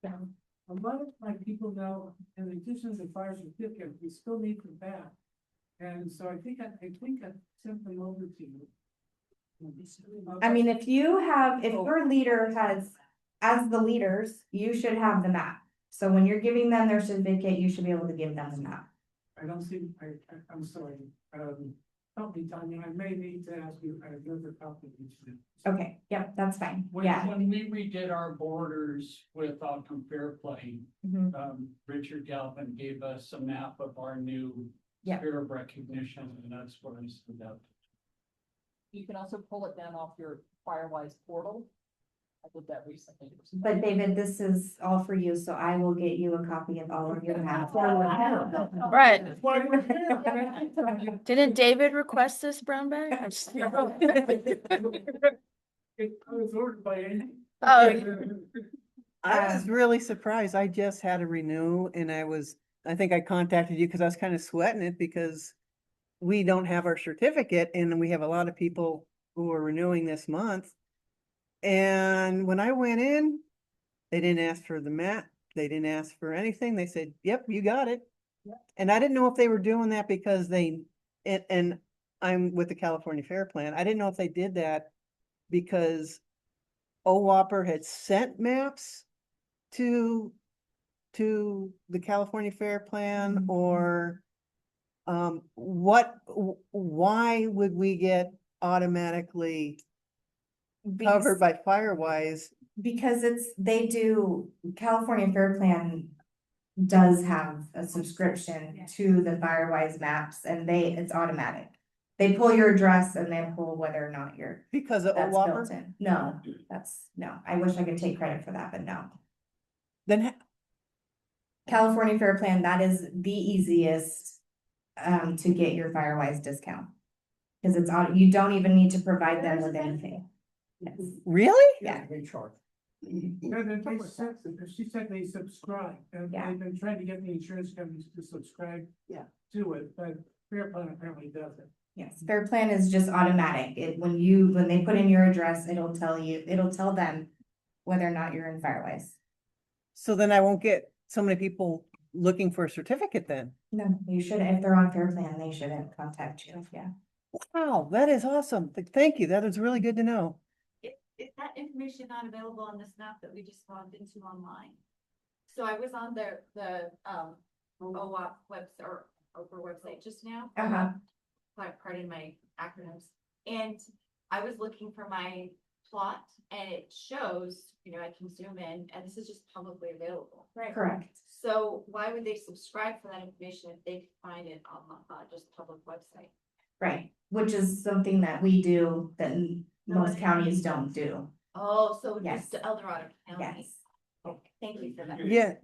A lot of my people now, in addition to fire certificate, we still need them back. And so I think I sent them over to you. I mean, if your leader has, as the leaders, you should have the map. So when you're giving them their certificate, you should be able to give them the map. I don't see, I'm sorry, help me, Tanya, I may need to ask you another copy of each. Okay, yep, that's fine, When, yeah. when we redid our borders with Optum Fairplay, Mhm. Richard Galvin gave us a map of our new Yeah. sphere of recognition, and that's what I stood out. You can also pull it down off your Firewise portal. I did that recently. But David, this is all for you, so I will get you a copy of all of your maps. Right. Didn't David request this brown bag? I just- I was ordered by Andy. Oh, I was really surprised. I just had a renew and I think I contacted you because I was kind of sweating it because we don't have our certificate and we have a lot of people who are renewing this month. And when I went in, they didn't ask for the map. They didn't ask for anything. They said, yep, you got it. And I didn't know if they were doing that because and I'm with the California Fair Plan. I didn't know if they did that because OWOPR had sent maps to the California Fair Plan or why would we get automatically covered by Firewise? Because California Fair Plan does have a subscription to the Firewise maps and it's automatic. They pull your address and they pull whether or not you're. Because of That's built OWOPR? in. No, no, I wish I could take credit for that, but no. Then California Fair Plan, that is the easiest to get your Firewise discount. Cause you don't even need to provide them with anything. Yes, really? yeah. She said they subscribe, and Yeah. they've been trying to get the insurance companies to subscribe. Yeah. To it, but Fair Plan apparently doesn't. Yes, Fair Plan is just automatic. When they put in your address, it'll tell them whether or not you're in Firewise. So then I won't get so many people looking for a certificate then. No, you shouldn't. If they're on Fair Plan, they shouldn't contact you. Yeah. Wow, that is awesome. Thank you. That is really good to know. Is that information not available on this map that we just logged into online? So I was on the OWOP website or Oprah website just now. Pardon my acronyms. And I was looking for my plot and it shows, I can zoom in and this is just publicly available. Right. Correct. So why would they subscribe for that information if they could find it on just public website? Right, which is something that we do that most counties don't do. Oh, so Yes. just El Dorado County. Yes. Thank you for that. Yeah.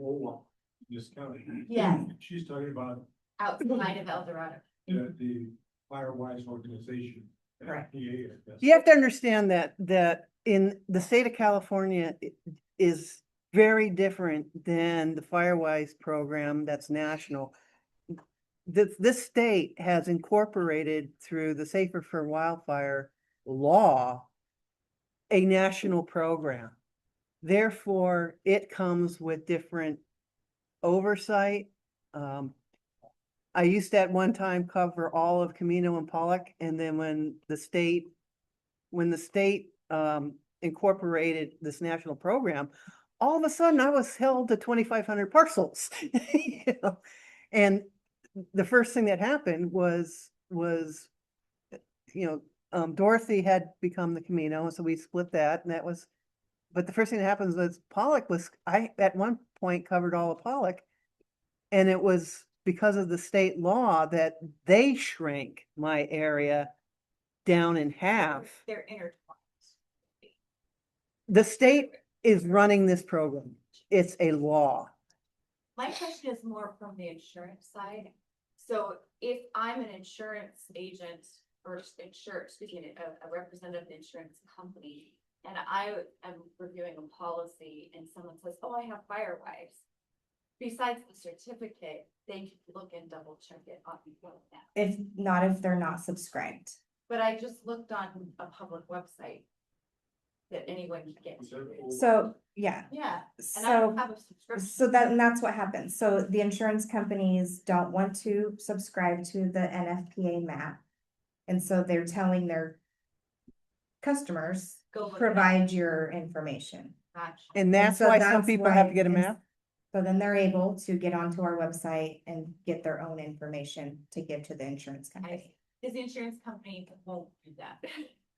This county. Yeah. She's talking about Outside of El Dorado. the Firewise organization. Right. You have to understand that in the state of California is very different than the Firewise program that's national. This state has incorporated through the Safer for Wildfire law a national program. Therefore, it comes with different oversight. I used to at one time cover all of Camino and Pollock, and then when the state incorporated this national program, all of a sudden I was held to 2,500 parcels. And the first thing that happened was Dorothy had become the Camino, so we split that, and but the first thing that happens was I at one point covered all of Pollock, and it was because of the state law that they shrank my area down in half. They're intertwined. The state is running this program. It's a law. My question is more from the insurance side. So if I'm an insurance agent or a representative of an insurance company, and I am reviewing a policy and someone says, oh, I have Firewise. Besides the certificate, they can look and double check it on the now. if they're not subscribed. But I just looked on a public website that anyone can get to. So, yeah, Yeah, and I so, don't have a subscription. so and that's what happens. So the insurance companies don't want to subscribe to the NFPA map. And so they're telling their customers, Go look it up. provide your information. Gotcha. And that's so why some that's people have why to get a it's- map? So then they're able to get onto our website and get their own information to give to the insurance company. Because the insurance company won't do that.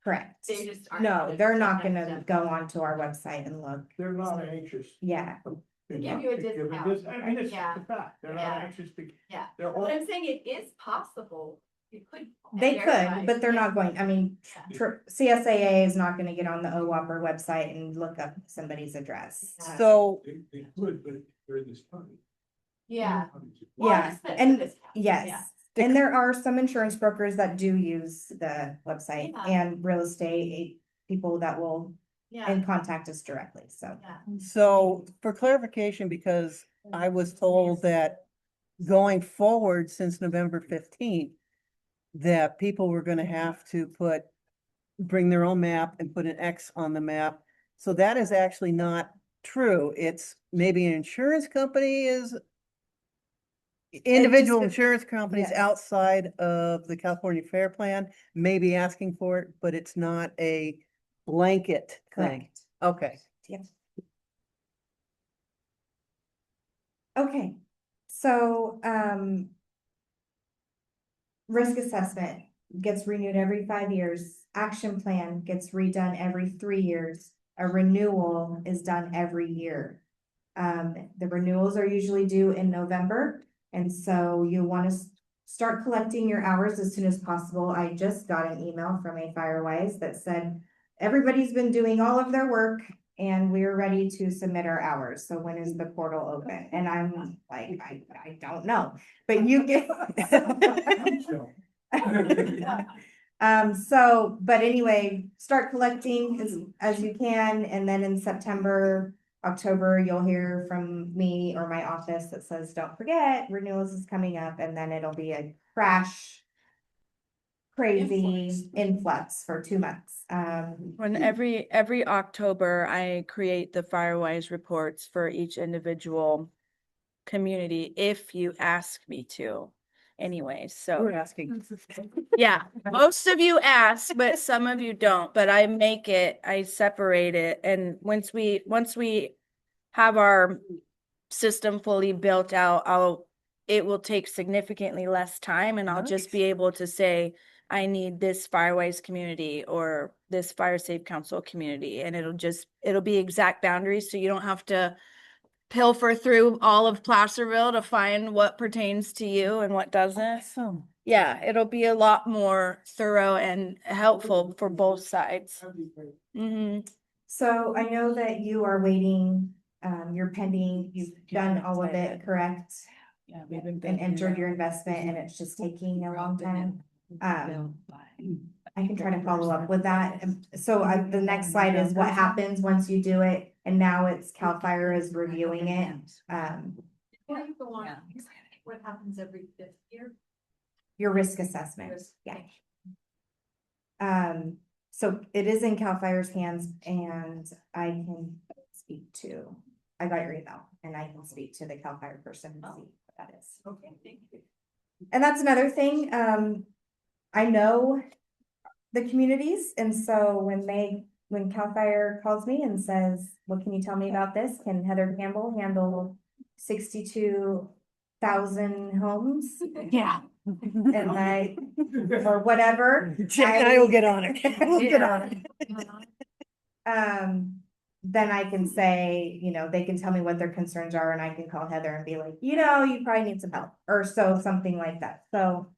Correct. They just aren't. No, they're not gonna gonna go onto our website and look. They're not anxious. Yeah, Give you a discount. I mean, it's Yeah. a fact, they're not Yeah. anxious to. Yeah, They're all. but I'm saying it is possible. You could. they verify. could, but they're not going, I mean, CSAA is not gonna get on the OWAPR website and look up somebody's address. So, They could, but they're this funny. Yeah. Yeah, Well, and that's the discount. yes, and there are some insurance brokers that do use the website Yeah. and real estate people that will Yeah, and contact us directly, so. yeah. so for clarification, because I was told that going forward since November 15th, that people were gonna have to bring their own map and put an X on the map. So that is actually not true. It's maybe an insurance company is individual just- insurance companies yes. outside of the California Fair Plan may be asking for it, but it's not a blanket thing. Correct. Okay. Yep. Okay, so, risk assessment gets renewed every 5 years. Action plan gets redone every 3 years. A renewal is done every year. The renewals are usually due in November, and so you want to start collecting your hours as soon as possible. I just got an email from a Firewise that said, everybody's been doing all of their work and we're ready to submit our hours. So when is the portal open? And I'm like, I don't know, but you get. So, but anyway, start collecting as you can, and then in September, October, you'll hear from me or my office that says, don't forget, renewals is coming up, and then it'll be a crazy influx for 2 months. When every October, I create the Firewise reports for each individual community if you ask me to. Anyways, so. We're asking. Yeah, most of you ask, but some of you don't, but I separate it, and once we have our system fully built out, it will take significantly less time, and I'll just be able to say, I need this Firewise community or this Fire Safe Council community, and it'll be exact boundaries, so you don't have to pilfer through all of Placerville to find what pertains to you and what doesn't. Awesome. Yeah, it'll be a lot more thorough and helpful for both sides. So I know that you are waiting, you're pending, you've done all of it, correct? Yeah, we've been. And entered your investment, and it's just taking a long time. I can try to follow up with that. So the next slide is what happens once you do it, and now it's CAL FIRE is reviewing it. Before you go on, what happens every 5th year? Your risk assessment, Risk- yeah. So it is in CAL FIRE's hands, and I can I got your email, and I can speak to the CAL FIRE person and see what that is. Okay, thank you. And that's another thing, I know the communities, and so when CAL FIRE calls me and says, what can you tell me about this? Can Heather Campbell handle 62,000 homes? Yeah. And or whatever. Jack and I will get on it. We'll get on it. Then I can say, they can tell me what their concerns are, and I can call Heather and be like, you probably need some help, or something like that. So,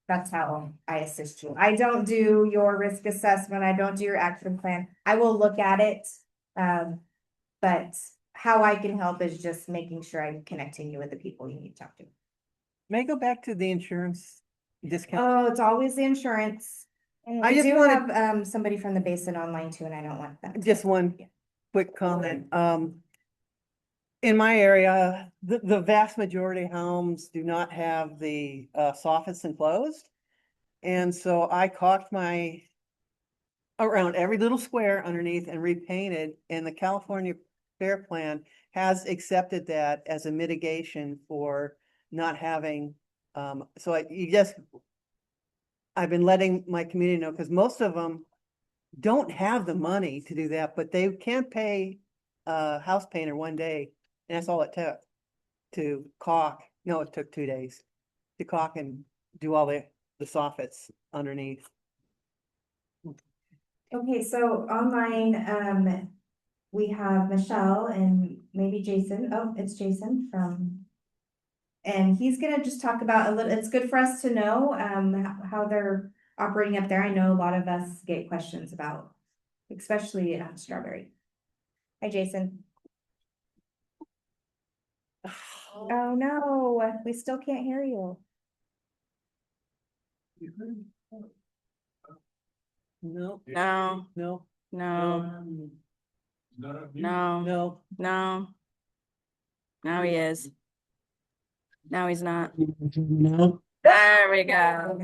that's how I assist you. I don't do your risk assessment. I don't do your action plan. I will look at it. But how I can help is just making sure I'm connecting you with the people you need to talk to. May I go back to the insurance discount? Oh, it's always the insurance. And I we just do wanted- have, somebody from the basin online too, and I don't want that. Just one quick comment. In my area, the vast majority of homes do not have the soffits enclosed. And so I caulked around every little square underneath and repainted, and the California Fair Plan has accepted that as a mitigation for not having, I've been letting my community know, because most of them don't have the money to do that, but they can't pay a house painter one day, and that's all it took to caulk. No, it took 2 days to caulk and do all the soffits underneath. Okay, so online, we have Michelle and maybe Jason. Oh, it's Jason and he's gonna just talk about a little, it's good for us to know, how they're operating up there. I know a lot of us get questions about, especially Strawberry. Hi, Jason. Oh, no, we still can't hear you. No, No, no, no, no, no. no. Now he is. Now he's not. No. There we go.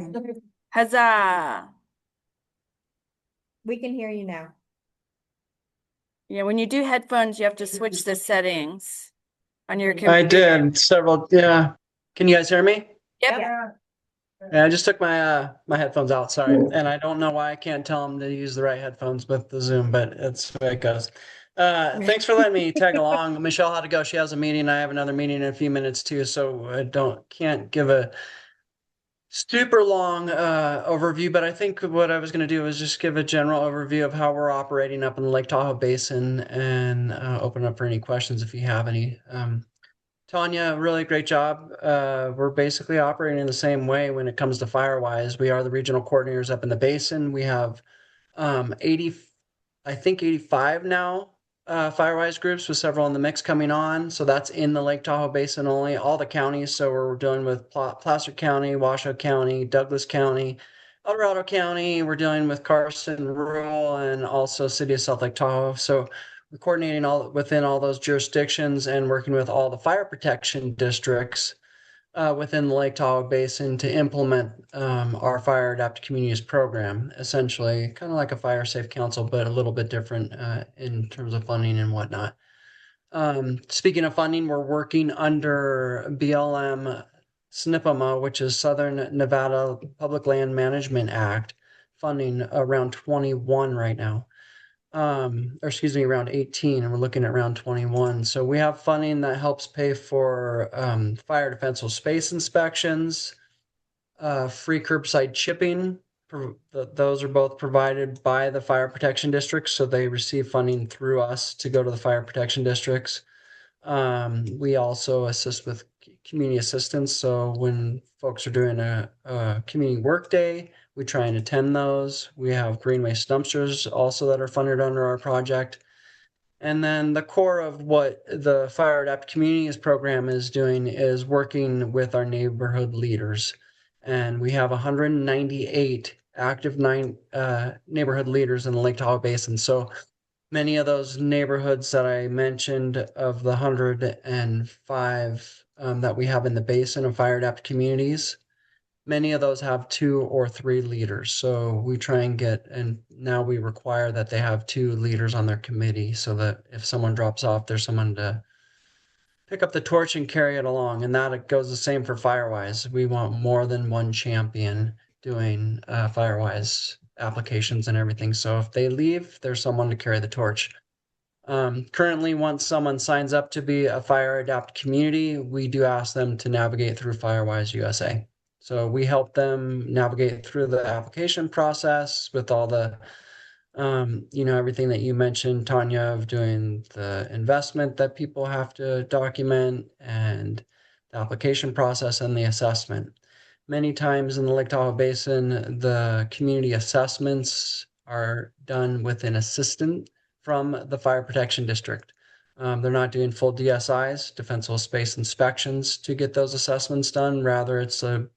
Huzzah. We can hear you now. Yeah, when you do headphones, you have to switch the settings on your I computer. did several, yeah. Can you guys hear me? Yep. Yeah, I just took my my headphones out, sorry. And I don't know why I can't tell them to use the right headphones with the Zoom, but it's the way it goes. Thanks for letting me tag along. Michelle had to go. She has a meeting. I have another meeting in a few minutes too, so I can't give a super long overview, but I think what I was going to do is just give a general overview of how we're operating up in the Lake Tahoe Basin and open up for any questions if you have any. Tanya, really great job. We're basically operating in the same way when it comes to Firewise. We are the regional coordinators up in the basin. We have 85 now Firewise groups, with several in the mix coming on. So that's in the Lake Tahoe Basin only, all the counties. So we're dealing with Placer County, Washoe County, Douglas County, El Dorado County. We're dealing with Carson Rural and also City of South Lake Tahoe. So we're coordinating within all those jurisdictions and working with all the fire protection districts within the Lake Tahoe Basin to implement our Fire Adapted Communities program, essentially kind of like a Fire Safe Council, but a little bit different in terms of funding and whatnot. Speaking of funding, we're working under BLM SNPMA, which is Southern Nevada Public Land Management Act, funding around 21 right now. Around 18, and we're looking at around 21. So we have funding that helps pay for fire defensive space inspections, free curbside chipping. Those are both provided by the fire protection districts, so they receive funding through us to go to the fire protection districts. We also assist with community assistance. So when folks are doing a community work day, we try and attend those. We have green waste dumpsters also that are funded under our project. And then the core of what the Fire Adapt Communities program is doing is working with our neighborhood leaders. And we have 198 active neighborhood leaders in the Lake Tahoe Basin. So many of those neighborhoods that I mentioned, of the 105 that we have in the basin of Fire Adapt Communities, many of those have 2 or 3 leaders. So we try and and now we require that they have 2 leaders on their committee, so that if someone drops off, there's someone to pick up the torch and carry it along. And that it goes the same for Firewise. We want more than one champion doing Firewise applications and everything. So if they leave, there's someone to carry the torch. Currently, once someone signs up to be a Fire Adapt community, we do ask them to navigate through Firewise USA. So we help them navigate through the application process with all the, everything that you mentioned, Tanya, of doing the investment that people have to document, and the application process and the assessment. Many times in the Lake Tahoe Basin, the community assessments are done with an assistant from the fire protection district. They're not doing full DSIs, defensible space inspections, to get those assessments done. Rather, it's a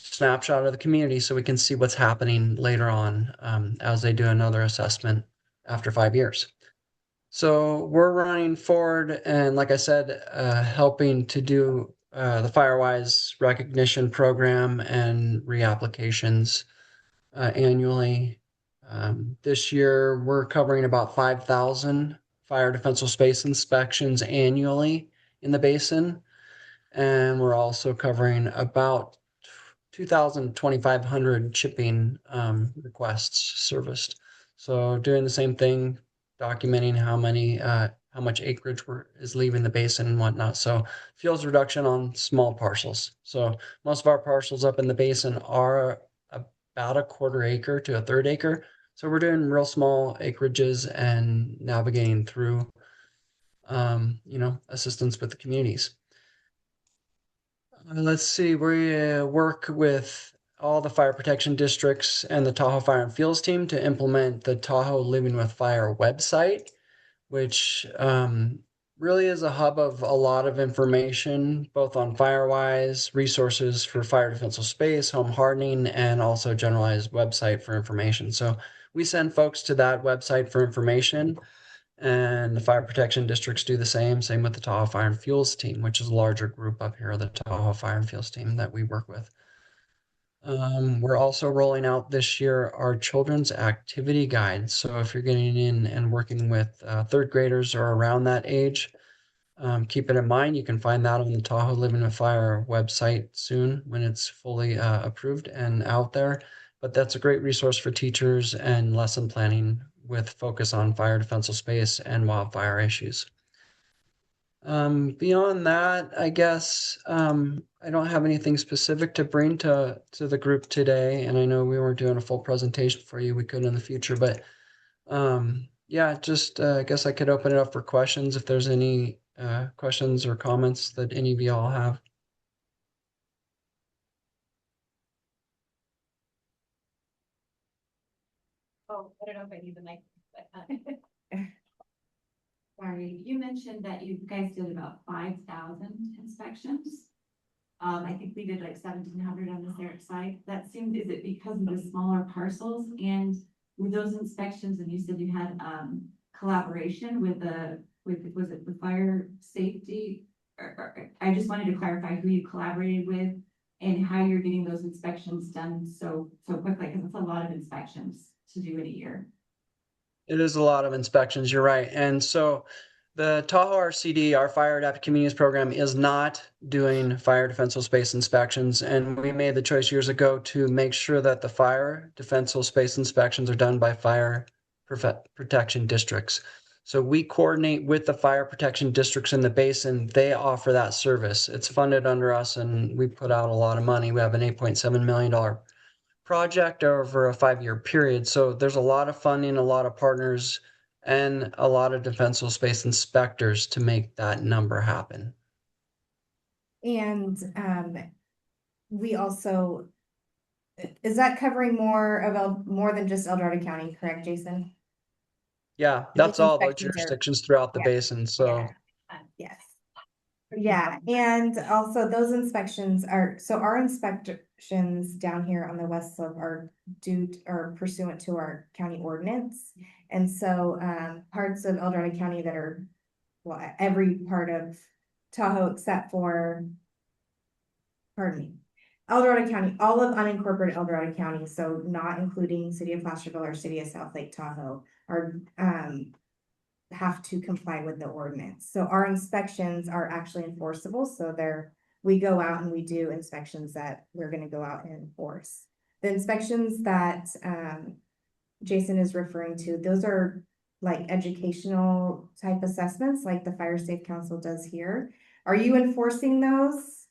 snapshot of the community so we can see what's happening later on as they do another assessment after 5 years. So we're running forward and like I said, helping to do the Firewise recognition program and reapplications annually. This year we're covering about 5,000 fire defensible space inspections annually in the basin. And we're also covering about 2,500 chipping requests serviced. So doing the same thing, documenting how much acreage is leaving the basin and whatnot. So fuels reduction on small parcels. So most of our parcels up in the basin are about a 1/4 acre to a 1/3 acre. So we're doing real small acreages and navigating through, assistance with the communities. Let's see, we work with all the fire protection districts and the Tahoe Fire and Fuels team to implement the Tahoe Living with Fire website, which really is a hub of a lot of information, both on Firewise, resources for fire defensible space, home hardening, and also generalized website for information. So we send folks to that website for information. And the fire protection districts do the same with the Tahoe Fire and Fuels team, which is a larger group up here, the Tahoe Fire and Fuels team that we work with. We're also rolling out this year our children's activity guide. So if you're getting in and working with 3rd graders or around that age, keep it in mind. You can find that on the Tahoe Living with Fire website soon when it's fully approved and out there. But that's a great resource for teachers and lesson planning with focus on fire defensible space and wildfire issues. Beyond that, I guess I don't have anything specific to bring to the group today. And I know we weren't doing a full presentation for you. We could in the future, but yeah, just I guess I could open it up for questions if there's any questions or comments that any of y'all have. Oh, I don't know if I need the mic, but, sorry, you mentioned that you guys did about 5,000 inspections. I think we did like 1,700 on the Sarah side. That seemed, is it because of the smaller parcels? And with those inspections, and you said you had collaboration with was it the fire safety? I just wanted to clarify who you collaborated with and how you're getting those inspections done so quickly, because it's a lot of inspections to do in a year. It is a lot of inspections, you're right. And so the Tahoe RCD, our Fire Adapted Communities program, is not doing fire defensible space inspections. And we made the choice years ago to make sure that the fire defensible space inspections are done by fire protection districts. So we coordinate with the fire protection districts in the basin. They offer that service. It's funded under us and we put out a lot of money. We have an $8.7 million project over a 5-year period. So there's a lot of funding, a lot of partners, and a lot of defensible space inspectors to make that number happen. And we also, is that covering more than just El Dorado County, correct, Jason? Yeah, that's all those inspections are- jurisdictions throughout the Yeah. basin. So Yes. Yeah, and also those inspections our inspections down here on the west slope are pursuant to our county ordinance. And so parts of El Dorado County that are, well, every part of Tahoe except for, El Dorado County, all of unincorporated El Dorado County, so not including City of Placerville or City of South Lake Tahoe, are have to comply with the ordinance. So our inspections are actually enforceable. So we go out and we do inspections that we're going to go out and enforce. The inspections that Jason is referring to, those are like educational type assessments like the Fire Safe Council does here. Are you enforcing those?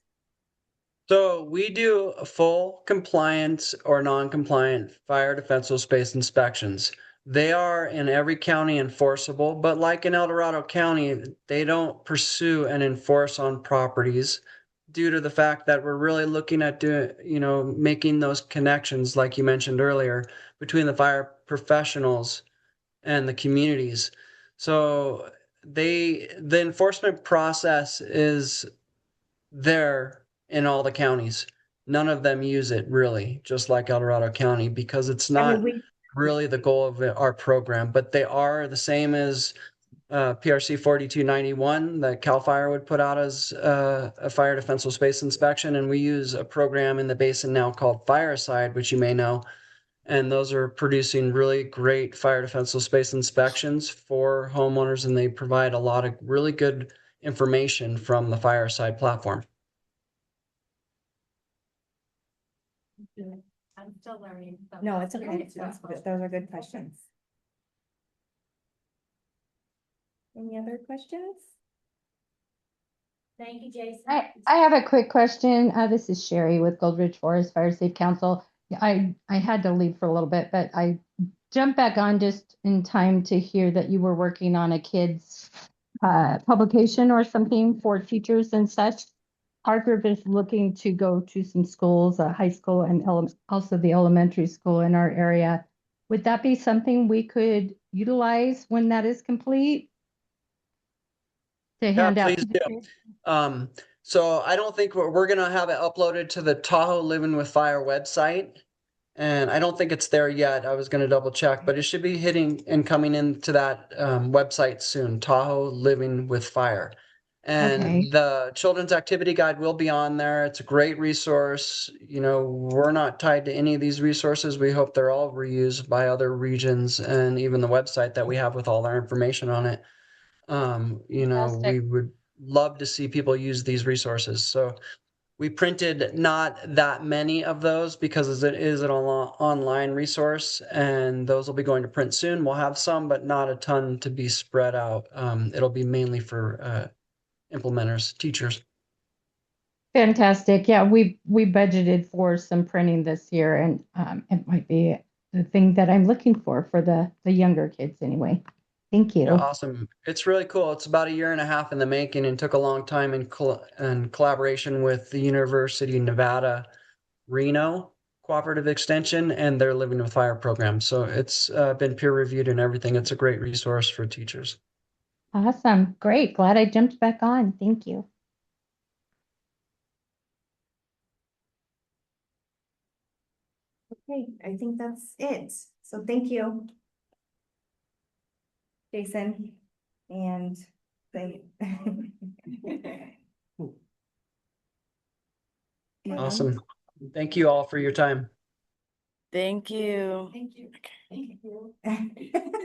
So we do full compliance or non-compliant fire defensible space inspections. They are in every county enforceable, but like in El Dorado County, they don't pursue and enforce on properties due to the fact that we're really looking at making those connections, like you mentioned earlier, between the fire professionals and the communities. So the enforcement process is there in all the counties. none of them use it really, just like El Dorado County, because it's I not mean, really the goal of our program, but they are the same as PRC 4291 that CAL FIRE would put out as a fire defensible space inspection. And we use a program in the basin now called Fireside, which you may know. And those are producing really great fire defensible space inspections for homeowners, and they provide a lot of really good information from the Fireside platform. I'm still learning. so No, it's that's okay. great. Those are good questions. Any other questions? Thank you, Jason. I have a quick question. This is Sherry with Goldridge Forest Fire Safe Council. I had to leave for a little bit, but I jumped back on just in time to hear that you were working on a kid's publication or something for teachers and such. Our group is looking to go to some schools, high school and also the elementary school in our area. Would that be something we could utilize when that is complete? To hand out. Please do. So I don't think we're gonna have it uploaded to the Tahoe Living with Fire website. And I don't think it's there yet. I was gonna double check, but it should be hitting and coming into that website soon, Tahoe Living with Fire. And Okay. the children's activity guide will be on there. It's a great resource. You know, we're not tied to any of these resources. We hope they're all reused by other regions, and even the website that we have with all our information on it. You know, Fantastic. we would love to see people use these resources. So we printed not that many of those because it is an online resource, and those will be going to print soon. We'll have some, but not a ton to be spread out. It'll be mainly for implementers, teachers. Fantastic. Yeah, we budgeted for some printing this year, and it might be the thing that I'm looking for the younger kids anyway. Thank you. Yeah, awesome. It's really cool. It's about 1.5 years in the making and took a long time in collaboration with the University of Nevada, Reno Cooperative Extension and their Living with Fire program. So it's been peer reviewed and everything. It's a great resource for teachers. Awesome. Great. Glad I jumped back on. Thank you. Okay, I think that's it. So thank you, Jason, and thank. Awesome. Thank you all for your time. Thank you. Thank you. Thank you.